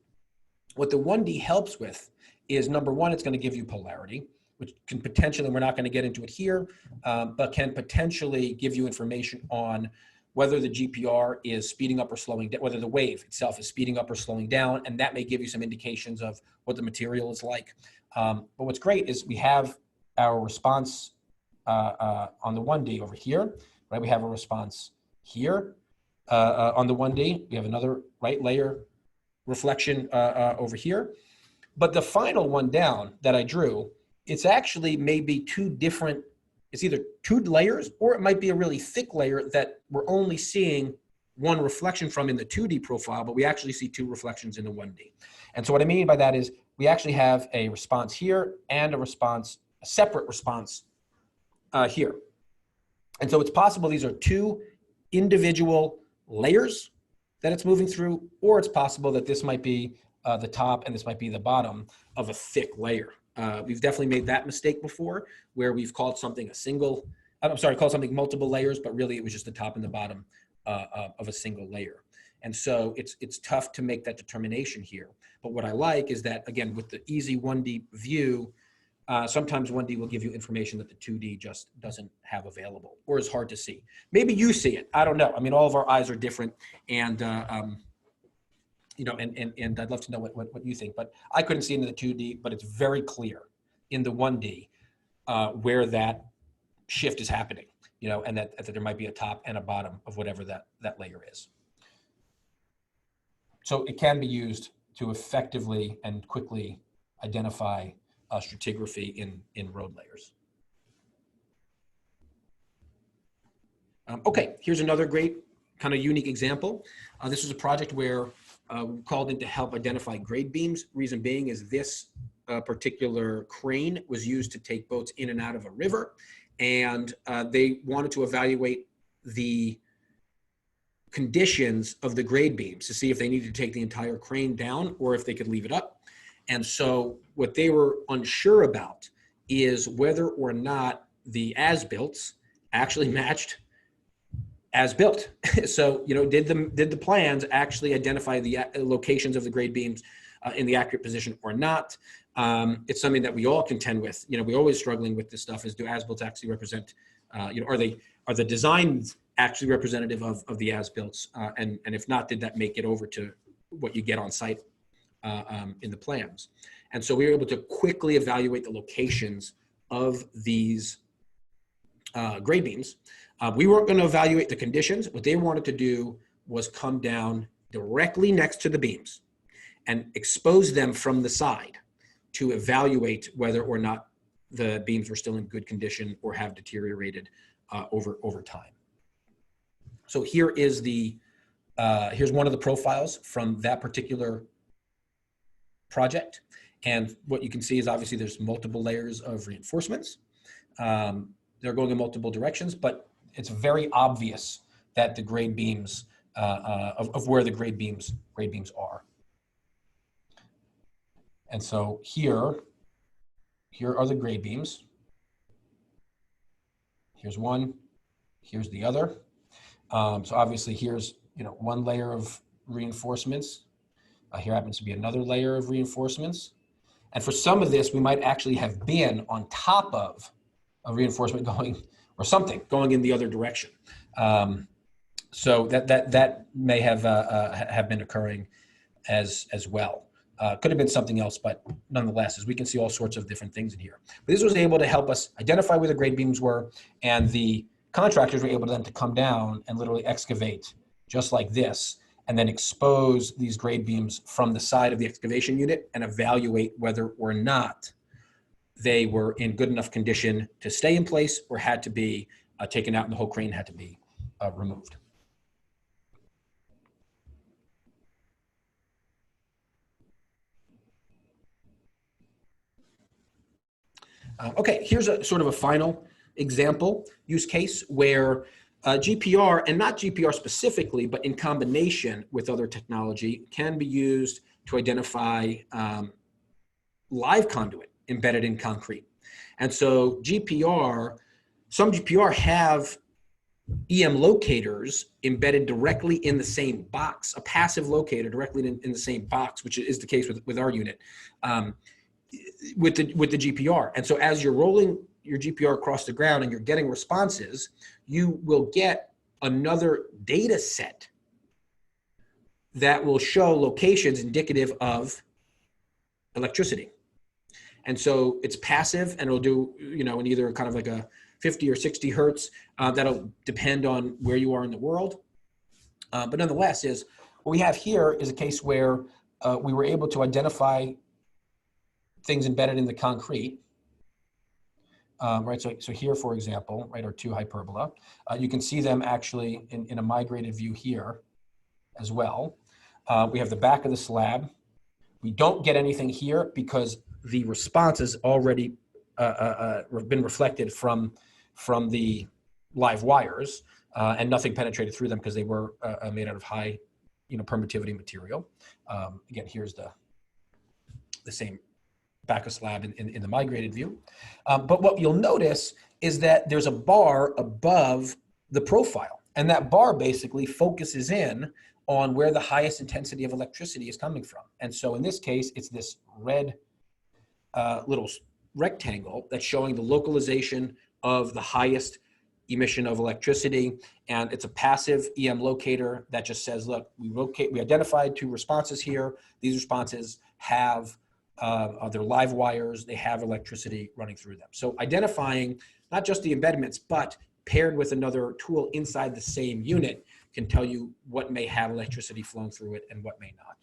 what the 1D helps with is, number one, it's going to give you polarity, which can potentially, and we're not going to get into it here, but can potentially give you information on whether the GPR is speeding up or slowing down, whether the wave itself is speeding up or slowing down, and that may give you some indications of what the material is like. But what's great is we have our response on the 1D over here, right? We have a response here on the 1D. We have another layer reflection over here. But the final one down that I drew, it's actually maybe two different, it's either two layers or it might be a really thick layer that we're only seeing one reflection from in the 2D profile, but we actually see two reflections in the 1D. And so what I mean by that is we actually have a response here and a separate response here. And so it's possible these are two individual layers that it's moving through, or it's possible that this might be the top and this might be the bottom of a thick layer. We've definitely made that mistake before, where we've called something called something multiple layers, but really it was just the top and the bottom of a single layer. And so it's tough to make that determination here. But what I like is that, again, with the easy 1D view, sometimes 1D will give you information that the 2D just doesn't have available or is hard to see. Maybe you see it. I don't know. I mean, all of our eyes are different, and you know, and I'd love to know what you think. But I couldn't see into the 2D, but it's very clear in the 1D where that shift is happening. You know, and that there might be a top and a bottom of whatever that layer is. So it can be used to effectively and quickly identify stratigraphy in road layers. Okay, here's another great kind of unique example. This was a project where we called in to help identify grade beams. Reason being is this particular crane was used to take boats in and out of a river, and they wanted to evaluate the conditions of the grade beams to see if they needed to take the entire crane down or if they could leave it up. And so what they were unsure about is whether or not the as-builts actually matched as built. So, you know, did the plans actually identify the locations of the grade beams in the accurate position or not? It's something that we all contend with. You know, we're always struggling with this stuff. Is do as-builts actually represent, you know, are the designs actually representative of the as-builts? And if not, did that make it over to what you get on site in the plans? And so we were able to quickly evaluate the locations of these grade beams. We weren't going to evaluate the conditions. What they wanted to do was come down directly next to the beams and expose them from the side to evaluate whether or not the beams were still in good condition or have deteriorated over time. So here is here's one of the profiles from that particular project. And what you can see is obviously there's multiple layers of reinforcements. They're going in multiple directions, but it's very obvious that the grade beams of where the grade beams are. And so here are the grade beams. Here's one, here's the other. So obviously here's, you know, one layer of reinforcements. Here happens to be another layer of reinforcements. And for some of this, we might actually have been on top of a reinforcement going, or something going in the other direction. So that may have been occurring as well. Could have been something else, but nonetheless, as we can see all sorts of different things in here. But this was able to help us identify where the grade beams were, and the contractors were able to then to come down and literally excavate just like this, and then expose these grade beams from the side of the excavation unit and evaluate whether or not they were in good enough condition to stay in place or had to be taken out and the whole crane had to be removed. Okay, here's a sort of a final example use case where GPR, and not GPR specifically, but in combination with other technology, can be used to identify live conduit embedded in concrete. And so some GPR have EM locators embedded directly in the same box, a passive locator directly in the same box, which is the case with our unit, with the GPR. And so as you're rolling your GPR across the ground and you're getting responses, you will get another data set that will show locations indicative of electricity. And so it's passive, and it'll do, you know, in either kind of like a 50 or 60 hertz. That'll depend on where you are in the world. But nonetheless, what we have here is a case where we were able to identify things embedded in the concrete. Right, so here, for example, right, are two hyperbola. You can see them actually in a migrated view here as well. We have the back of the slab. We don't get anything here because the response has already been reflected from the live wires, and nothing penetrated through them because they were made out of high, you know, permittivity material. Again, here's the same back a slab in the migrated view. But what you'll notice is that there's a bar above the profile, and that bar basically focuses in on where the highest intensity of electricity is coming from. And so in this case, it's this red little rectangle that's showing the localization of the highest emission of electricity. And it's a passive EM locator that just says, look, we identified 2 responses here. These responses have they're live wires, they have electricity running through them. So identifying not just the embedments, but paired with another tool inside the same unit can tell you what may have electricity flowing through it and what may not.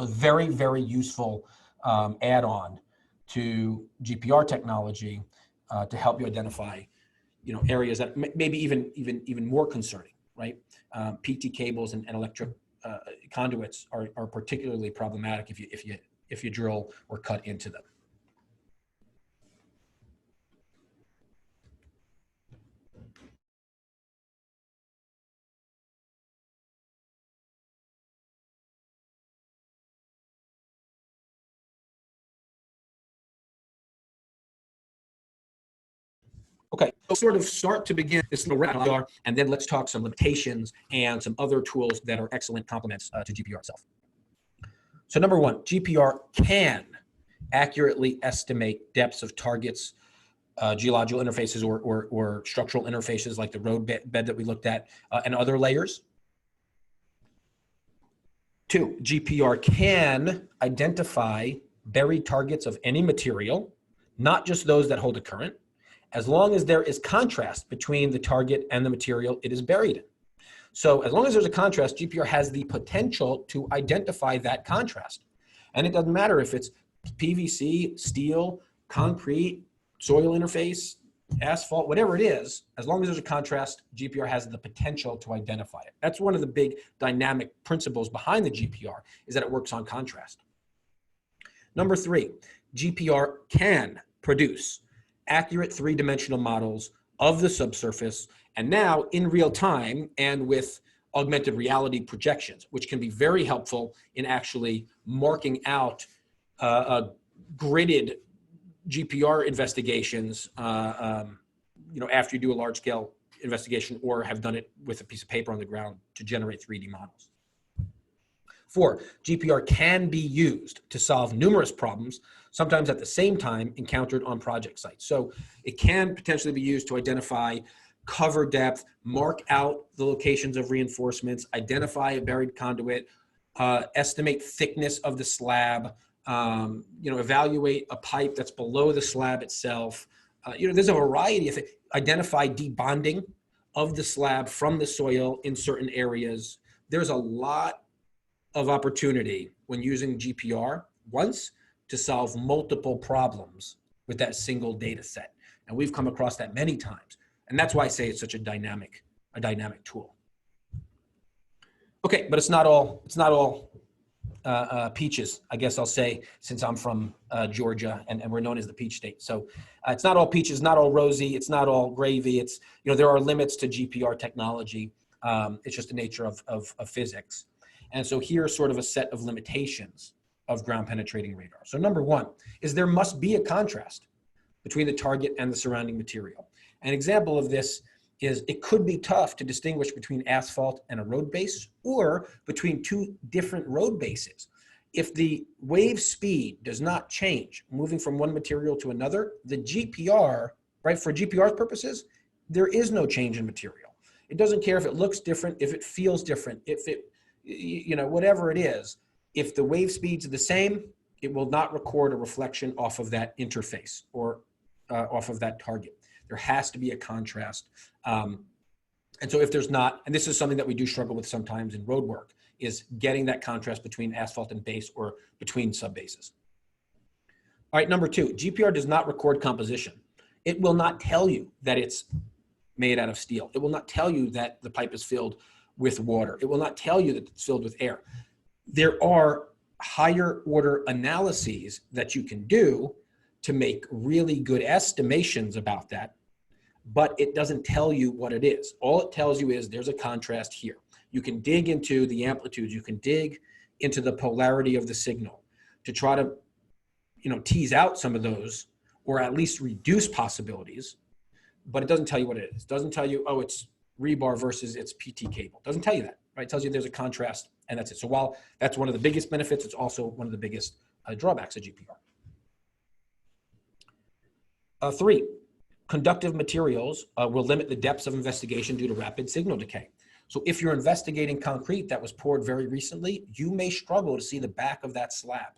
A very, very useful add-on to GPR technology to help you identify, areas that maybe even more concerning, right? PT cables and electric conduits are particularly problematic if you drill or cut into them. Okay, so sort of start to begin this little radar, and then let's talk some limitations and some other tools that are excellent complements to GPR itself. So number 1, GPR can accurately estimate depths of targets, geological interfaces or structural interfaces like the road bed that we looked at, and other layers. 2, GPR can identify buried targets of any material, not just those that hold a current, as long as there is contrast between the target and the material it is buried in. So as long as there's a contrast, GPR has the potential to identify that contrast. And it doesn't matter if it's PVC, steel, concrete, soil interface, asphalt, whatever it is, as long as there's a contrast, GPR has the potential to identify it. That's one of the big dynamic principles behind the GPR, is that it works on contrast. Number 3, GPR can produce accurate 3-dimensional models of the subsurface, and now in real time and with augmented reality projections, which can be very helpful in actually marking out gridded GPR investigations, after you do a large-scale investigation or have done it with a piece of paper on the ground to generate 3D models. 4, GPR can be used to solve numerous problems, sometimes at the same time encountered on project sites. So it can potentially be used to identify cover depth, mark out the locations of reinforcements, identify a buried conduit, estimate thickness of the slab, evaluate a pipe that's below the slab itself. There's a variety of things. Identify debonding of the slab from the soil in certain areas. There's a lot of opportunity when using GPR once to solve multiple problems with that single data set. And we've come across that many times. And that's why I say it's such a dynamic tool. Okay, but it's not all peaches, I guess I'll say, since I'm from Georgia and we're known as the peach state. So it's not all peaches, not all rosy, it's not all gravy. It's, there are limits to GPR technology. It's just the nature of physics. And so here's sort of a set of limitations of ground penetrating radar. So number 1 is there must be a contrast between the target and the surrounding material. An example of this is it could be tough to distinguish between asphalt and a road base or between 2 different road bases. If the wave speed does not change, moving from one material to another, the GPR, right, for GPR's purposes, there is no change in material. It doesn't care if it looks different, if it feels different, if it, whatever it is. If the wave speeds are the same, it will not record a reflection off of that interface or off of that target. There has to be a contrast. And so if there's not, and this is something that we do struggle with sometimes in road work, is getting that contrast between asphalt and base or between sub-bases. All right, number 2, GPR does not record composition. It will not tell you that it's made out of steel. It will not tell you that the pipe is filled with water. It will not tell you that it's filled with air. There are higher order analyses that you can do to make really good estimations about that, but it doesn't tell you what it is. All it tells you is there's a contrast here. You can dig into the amplitudes, you can dig into the polarity of the signal to try to, tease out some of those, or at least reduce possibilities, but it doesn't tell you what it is. It doesn't tell you, oh, it's rebar versus its PT cable. It doesn't tell you that, right? It tells you there's a contrast, and that's it. So while that's one of the biggest benefits, it's also one of the biggest drawbacks of GPR. 3, conductive materials will limit the depths of investigation due to rapid signal decay. So if you're investigating concrete that was poured very recently, you may struggle to see the back of that slab.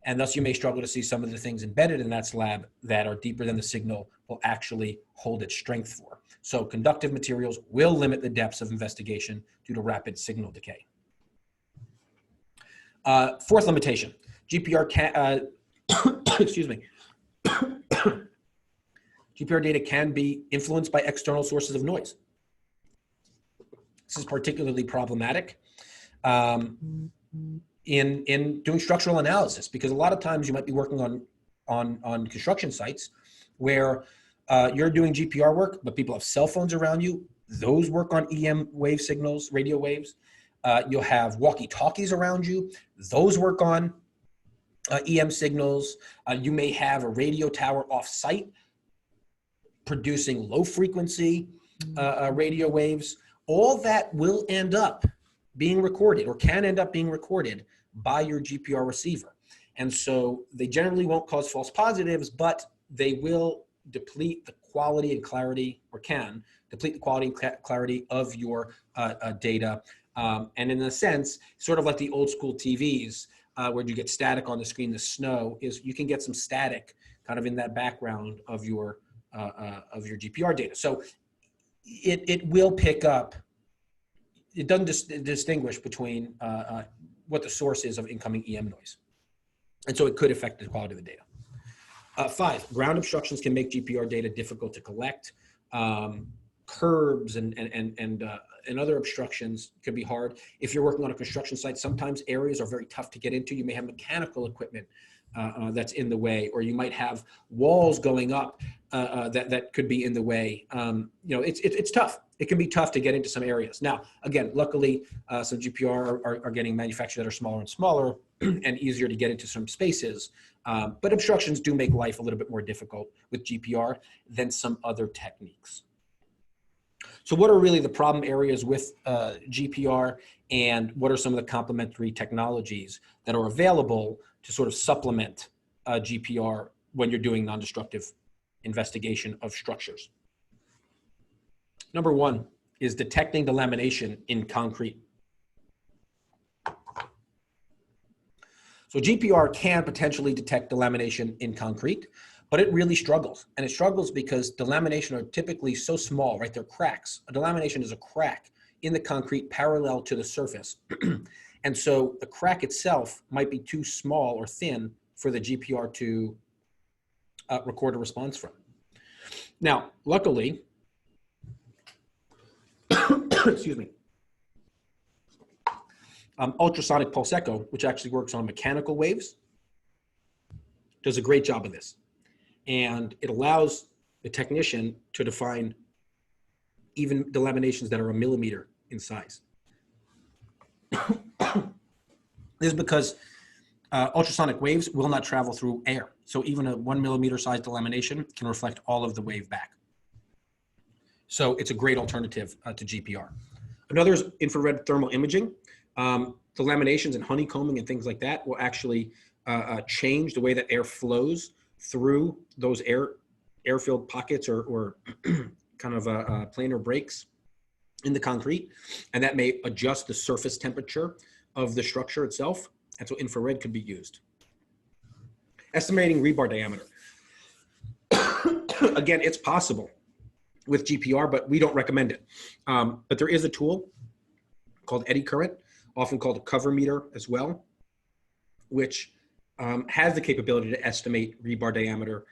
And thus you may struggle to see some of the things embedded in that slab that are deeper than the signal will actually hold its strength for. So conductive materials will limit the depths of investigation due to rapid signal decay. 4th limitation, GPR can, excuse me, GPR data can be influenced by external sources of noise. This is particularly problematic in doing structural analysis, because a lot of times you might be working on construction sites where you're doing GPR work, but people have cell phones around you. Those work on EM wave signals, radio waves. You'll have walkie-talkies around you. Those work on EM signals. You may have a radio tower off-site producing low frequency radio waves. All that will end up being recorded, or can end up being recorded by your GPR receiver. And so they generally won't cause false positives, but they will deplete the quality and clarity, or can deplete the quality and clarity of your data. And in a sense, sort of like the old school TVs, where you get static on the screen, the snow, is you can get some static kind of in that background of your GPR data. So it will pick up. It doesn't distinguish between what the source is of incoming EM noise. And so it could affect the quality of the data. 5, ground obstructions can make GPR data difficult to collect. Curbs and other obstructions could be hard. If you're working on a construction site, sometimes areas are very tough to get into. You may have mechanical equipment that's in the way, or you might have walls going up that could be in the way. It's tough. It can be tough to get into some areas. Now, again, luckily, some GPR are getting manufactured that are smaller and smaller and easier to get into some spaces. But obstructions do make life a little bit more difficult with GPR than some other techniques. So what are really the problem areas with GPR, and what are some of the complementary technologies that are available to sort of supplement GPR when you're doing non-destructive investigation of structures? Number 1 is detecting delamination in concrete. So GPR can potentially detect delamination in concrete, but it really struggles. And it struggles because delamination are typically so small, right? They're cracks. A delamination is a crack in the concrete parallel to the surface. And so the crack itself might be too small or thin for the GPR to record a response from. Now, luckily, excuse me, ultrasonic pulse echo, which actually works on mechanical waves, does a great job of this. And it allows the technician to define even delaminations that are a millimeter in size. This is because ultrasonic waves will not travel through air. So even a 1 millimeter size delamination can reflect all of the wave back. So it's a great alternative to GPR. Another is infrared thermal imaging. Delaminations and honeycombing and things like that will actually change the way that air flows through those air-filled pockets or kind of planar breaks in the concrete. And that may adjust the surface temperature of the structure itself. And so infrared could be used. Estimating rebar diameter. Again, it's possible with GPR, but we don't recommend it. But there is a tool called eddy current, often called a cover meter as well, which has the capability to estimate rebar diameter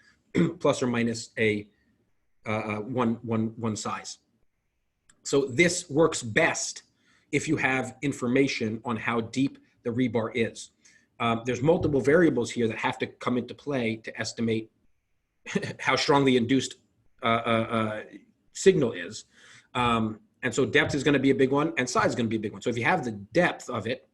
plus or minus a one size. So this works best if you have information on how deep the rebar is. There's multiple variables here that have to come into play to estimate how strong the induced signal is. And so depth is going to be a big one, and size is going to be a big one. So if you have the depth of it,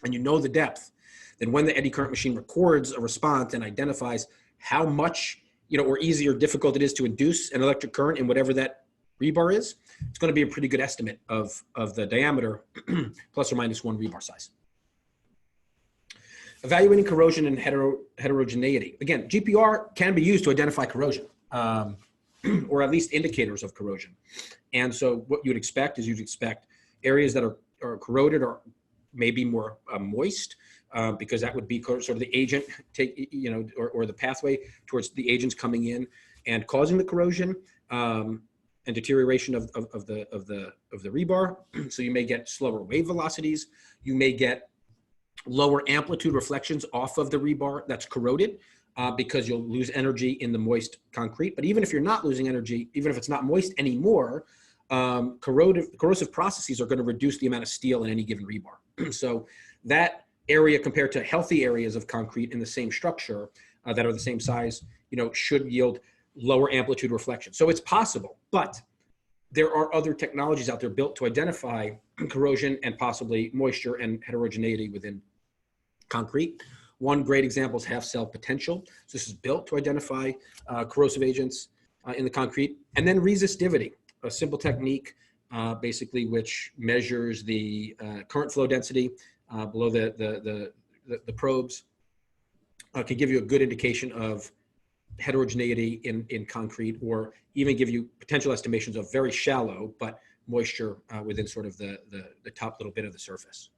and you know the depth, then when the eddy current machine records a response and identifies how much, or easy or difficult it is to induce an electric current in whatever that rebar is, it's going to be a pretty good estimate of the diameter plus or minus 1 rebar size. Evaluating corrosion and heterogeneity. Again, GPR can be used to identify corrosion, or at least indicators of corrosion. And so what you'd expect is areas that are corroded or maybe more moist, because that would be sort of the agent, or the pathway towards the agents coming in and causing the corrosion and deterioration of the rebar. So you may get slower wave velocities. You may get lower amplitude reflections off of the rebar that's corroded, because you'll lose energy in the moist concrete. But even if you're not losing energy, even if it's not moist anymore, corrosive processes are going to reduce the amount of steel in any given rebar. So that area compared to healthy areas of concrete in the same structure that are the same size, should yield lower amplitude reflection. So it's possible, but there are other technologies out there built to identify corrosion and possibly moisture and heterogeneity within concrete. One great example is half-cell potential. So this is built to identify corrosive agents in the concrete. And then resistivity, a simple technique basically which measures the current flow density below the probes, can give you a good indication of heterogeneity in concrete, or even give you potential estimations of very shallow but moisture within sort of the top little bit of the surface.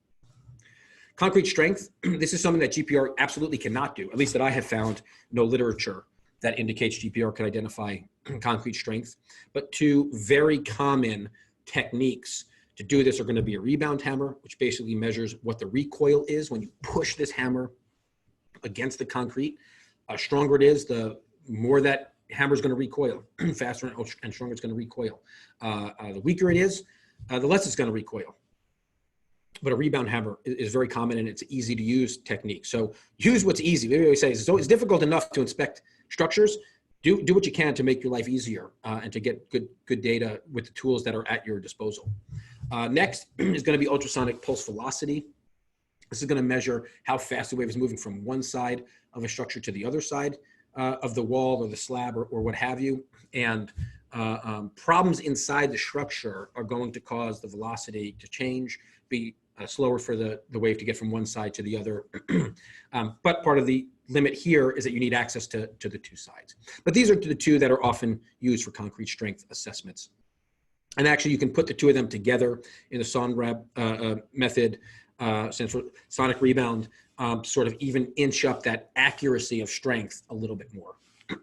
Concrete strength, this is something that GPR absolutely cannot do, at least that I have found no literature that indicates GPR could identify concrete strength. But two very common techniques to do this are going to be a rebound hammer, which basically measures what the recoil is when you push this hammer against the concrete. Stronger it is, the more that hammer is going to recoil, faster and stronger it's going to recoil. The weaker it is, the less it's going to recoil. But a rebound hammer is very common, and it's easy to use technique. So use what's easy. Maybe we say it's difficult enough to inspect structures. Do what you can to make your life easier and to get good data with the tools that are at your disposal. Next is going to be ultrasonic pulse velocity. This is going to measure how fast the wave is moving from one side of a structure to the other side of the wall or the slab or what have you. And problems inside the structure are going to cause the velocity to change, be slower for the wave to get from one side to the other. But part of the limit here is that you need access to the two sides. But these are the two that are often used for concrete strength assessments. And actually, you can put the two of them together in the SONRAB method, sonic rebound, sort of even inch up that accuracy of strength a little bit more.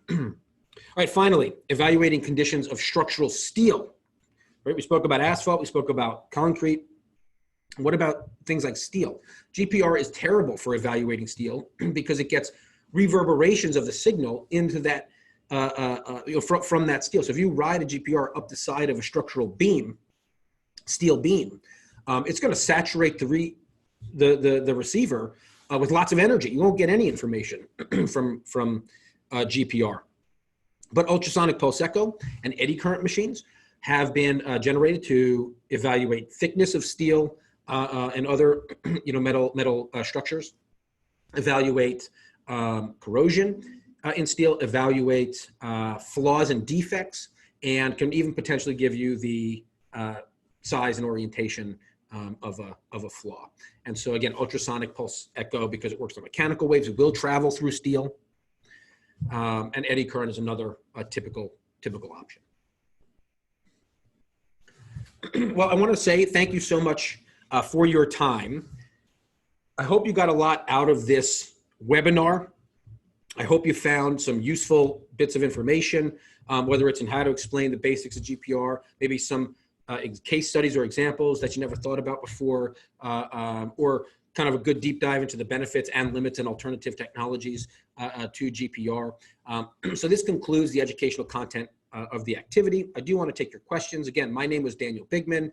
All right, finally, evaluating conditions of structural steel. Right, we spoke about asphalt, we spoke about concrete. What about things like steel? GPR is terrible for evaluating steel because it gets reverberations of the signal into that, from that steel. So if you ride a GPR up the side of a structural beam, steel beam, it's going to saturate the receiver with lots of energy. You won't get any information from GPR. But ultrasonic pulse echo and eddy current machines have been generated to evaluate thickness of steel and other metal structures, evaluate corrosion in steel, evaluate flaws and defects, and can even potentially give you the size and orientation of a flaw. And so again, ultrasonic pulse echo, because it works on mechanical waves, it will travel through steel. And eddy current is another typical option. Well, I want to say thank you so much for your time. I hope you got a lot out of this webinar. I hope you found some useful bits of information, whether it's in how to explain the basics of GPR, maybe some case studies or examples that you never thought about before, or kind of a good deep dive into the benefits and limits and alternative technologies to GPR. So this concludes the educational content of the activity. I do want to take your questions. Again, my name was Daniel Bigman.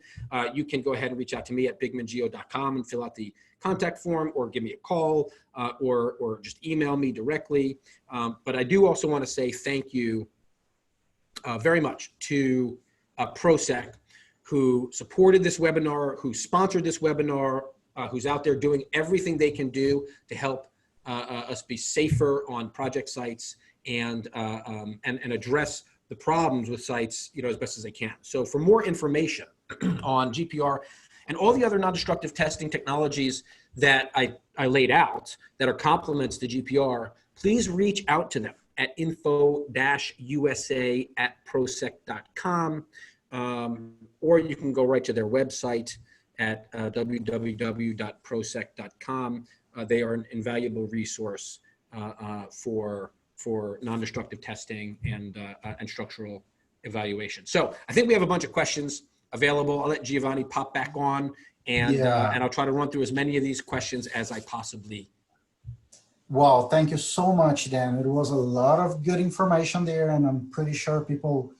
You can go ahead and reach out to me at bigmangeo.com and fill out the contact form, or give me a call, or just email me directly. But I do also want to say thank you very much to PROCEQ, who supported this webinar, who sponsored this webinar, who's out there doing everything they can do to help us be safer on project sites and address the problems with sites, as best as they can. So for more information on GPR and all the other non-destructive testing technologies that I laid out that are complements to GPR, please reach out to them at info-usa@PROCEQ.com, or you can go right to their website at www.proceq.com. They are an invaluable resource for non-destructive testing and structural evaluation. So I think we have a bunch of questions available. I'll let Giovanni pop back on, and I'll try to run through as many of these questions as I possibly. Wow, thank you so much, Dan. It was a lot of good information there, and I'm pretty sure people,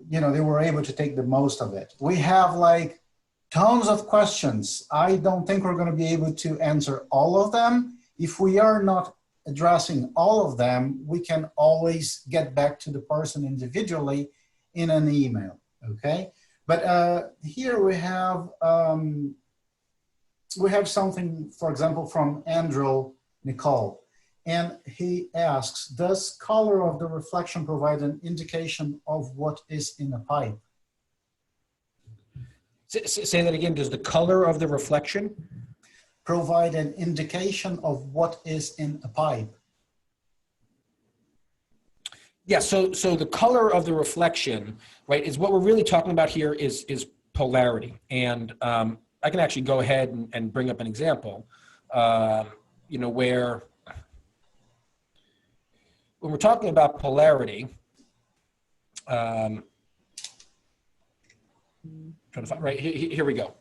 they were able to take the most of it. We have like tons of questions. I don't think we're going to be able to answer all of them. If we are not addressing all of them, we can always get back to the person individually in an email, okay? But here we have something, for example, from Andrew Nicole, and he asks, does color of the reflection provide an indication of what is in a pipe? Say that again. Does the color of the reflection provide an indication of what is in a pipe? Yeah, so the color of the reflection, right, is what we're really talking about here is polarity. And I can actually go ahead and bring up an example, where when we're talking about polarity, trying to find, right, here we go,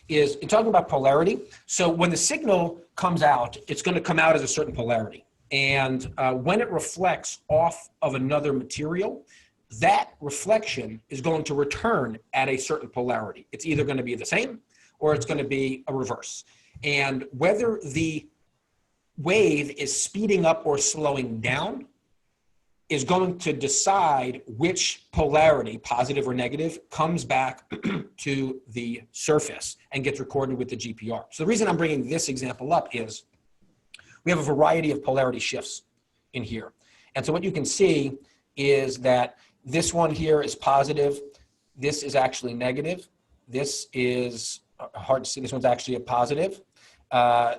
is in talking about polarity. So when the signal comes out, it's going to come out as a certain polarity. And when it reflects off of another material, that reflection is going to return at a certain polarity. It's either going to be the same or it's going to be a reverse. And whether the wave is speeding up or slowing down is going to decide which polarity, positive or negative, comes back to the surface and gets recorded with the GPR. So the reason I'm bringing this example up is we have a variety of polarity shifts in here. And so what you can see is that this one here is positive. This is actually negative. This is hard to see. This one's actually a positive.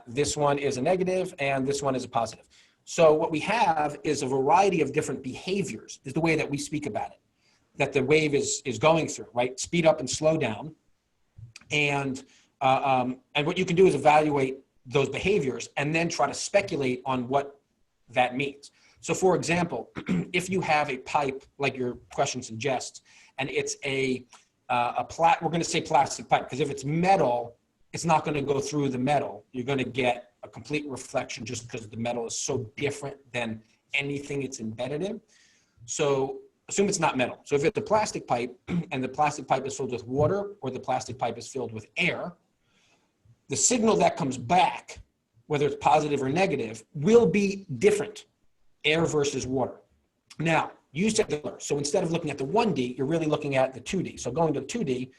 This one is a negative, and this one is a positive. So what we have is a variety of different behaviors, is the way that we speak about it, that the wave is going through, right? Speed up and slow down. And what you can do is evaluate those behaviors and then try to speculate on what that means. So for example, if you have a pipe, like your question suggests, and it's we're going to say plastic pipe, because if it's metal, it's not going to go through the metal. You're going to get a complete reflection just because the metal is so different than anything it's embedded in. So assume it's not metal. So if it's a plastic pipe and the plastic pipe is filled with water or the plastic pipe is filled with air, the signal that comes back, whether it's positive or negative, will be different, air versus water. Now, use color. So instead of looking at the 1D, you're really looking at the 2D. So going to the 2D,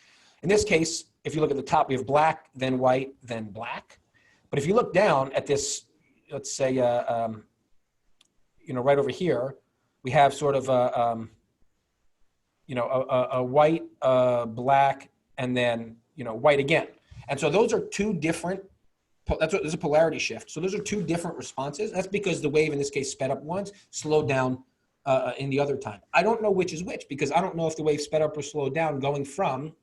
in this case, if you look at the top, we have black, then white, then black. But if you look down at this, let's say, right over here, we have sort of a white, black, and then, white again. And so those are two different, there's a polarity shift. So those are two different responses. That's because the wave in this case sped up once, slowed down in the other time. I don't know which is which, because I don't know if the wave sped up or slowed down going from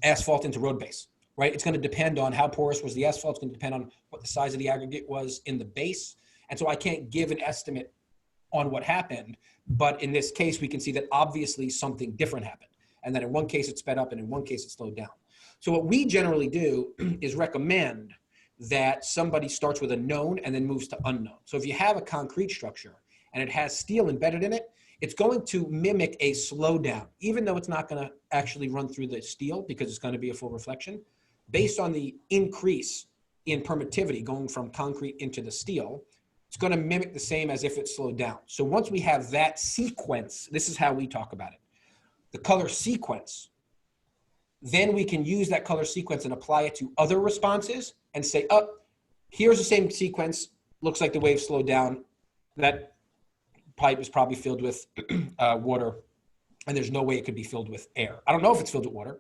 asphalt into road base, right? It's going to depend on how porous was the asphalt. It's going to depend on what the size of the aggregate was in the base. And so I can't give an estimate on what happened, but in this case, we can see that obviously something different happened. And then in one case it sped up and in one case it slowed down. So what we generally do is recommend that somebody starts with a known and then moves to unknown. So if you have a concrete structure and it has steel embedded in it, it's going to mimic a slowdown, even though it's not going to actually run through the steel because it's going to be a full reflection. Based on the increase in permittivity going from concrete into the steel, it's going to mimic the same as if it slowed down. So once we have that sequence, this is how we talk about it. The color sequence then we can use that color sequence and apply it to other responses and say, oh, here's the same sequence, looks like the wave slowed down. That pipe is probably filled with water, and there's no way it could be filled with air. I don't know if it's filled with water.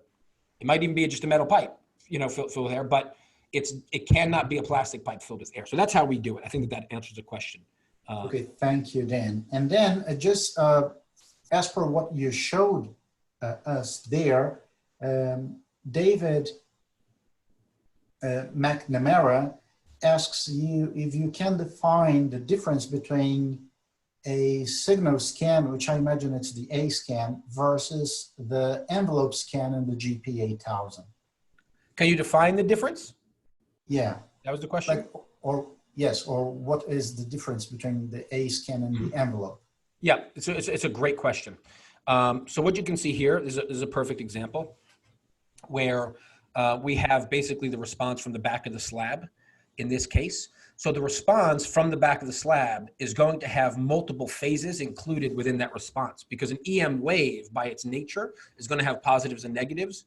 It might even be just a metal pipe, filled with air, but it cannot be a plastic pipe filled with air. So that's how we do it. I think that answers the question. Okay, thank you, Dan. And then just as per what you showed us there, David McNamara asks you if you can define the difference between a signal scan, which I imagine it's the A scan, versus the envelope scan in the GP8000. Can you define the difference? Yeah. That was the question? Yes, or what is the difference between the A scan and the envelope? Yeah, it's a great question. So what you can see here is a perfect example where we have basically the response from the back of the slab in this case. So the response from the back of the slab is going to have multiple phases included within that response, because an EM wave by its nature is going to have positives and negatives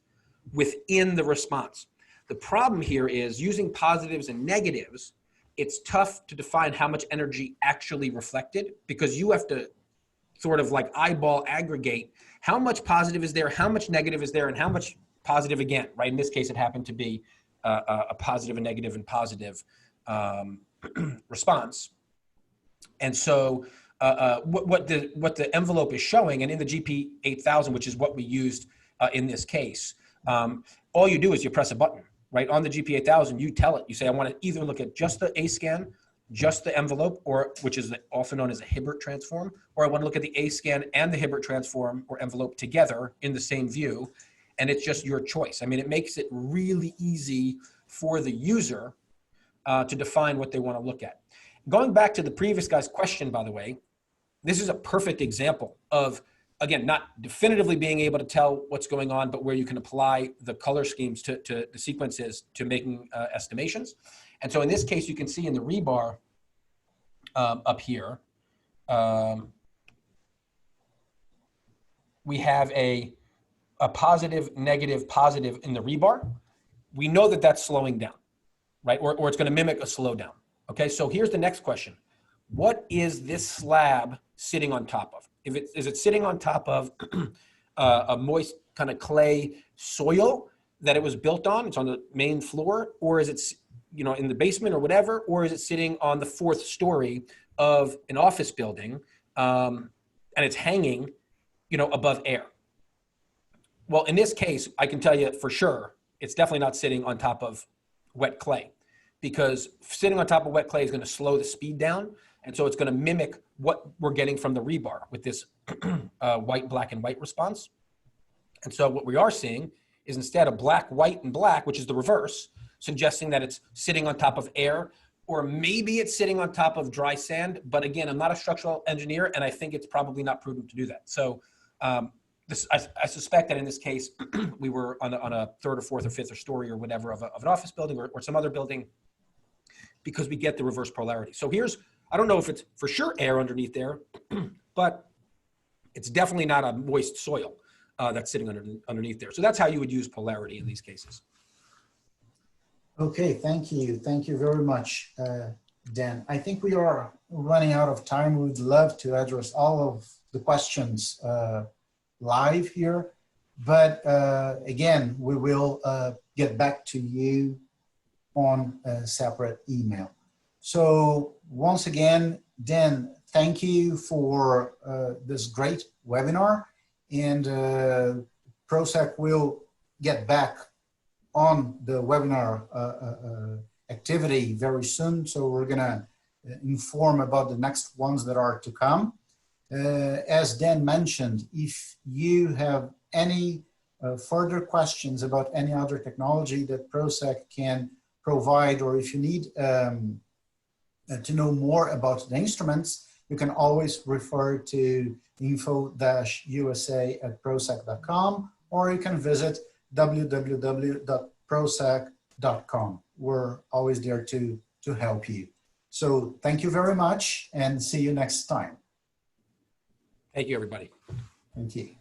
within the response. The problem here is using positives and negatives, it's tough to define how much energy actually reflected, because you have to sort of like eyeball aggregate how much positive is there, how much negative is there, and how much positive again, right? In this case, it happened to be a positive, a negative, and positive response. And so what the envelope is showing, and in the GP8000, which is what we used in this case, all you do is you press a button, right? On the GP8000, you tell it, you say, I want to either look at just the A scan, just the envelope, or which is also known as a Hibbert transform, or I want to look at the A scan and the Hibbert transform or envelope together in the same view. And it's just your choice. I mean, it makes it really easy for the user to define what they want to look at. Going back to the previous guy's question, by the way, this is a perfect example of, again, not definitively being able to tell what's going on, but where you can apply the color schemes to the sequences to making estimations. And so in this case, you can see in the rebar up here, we have a positive, negative, positive in the rebar. We know that that's slowing down, right? Or it's going to mimic a slowdown. Okay, so here's the next question. What is this slab sitting on top of? Is it sitting on top of a moist kind of clay soil that it was built on? It's on the main floor, or is it, in the basement or whatever, or is it sitting on the fourth story of an office building and it's hanging, above air? Well, in this case, I can tell you for sure, it's definitely not sitting on top of wet clay, because sitting on top of wet clay is going to slow the speed down. And so it's going to mimic what we're getting from the rebar with this white, black, and white response. And so what we are seeing is instead of black, white, and black, which is the reverse, suggesting that it's sitting on top of air, or maybe it's sitting on top of dry sand. But again, I'm not a structural engineer, and I think it's probably not prudent to do that. So I suspect that in this case, we were on a third or fourth or fifth or story or whatever of an office building or some other building, because we get the reverse polarity. So I don't know if it's for sure air underneath there, but it's definitely not a moist soil that's sitting underneath there. So that's how you would use polarity in these cases. Okay, thank you. Thank you very much, Dan. I think we are running out of time. We would love to address all of the questions live here, but again, we will get back to you on a separate email. So once again, Dan, thank you for this great webinar, and PROCEQ will get back on the webinar activity very soon. So we're gonna inform about the next ones that are to come. As Dan mentioned, if you have any further questions about any other technology that PROCEQ can provide, or if you need to know more about the instruments, you can always refer to info-usa@proceq.com, or you can visit www.proceq.com. We're always there to help you. So thank you very much, and see you next time. Thank you, everybody. Thank you.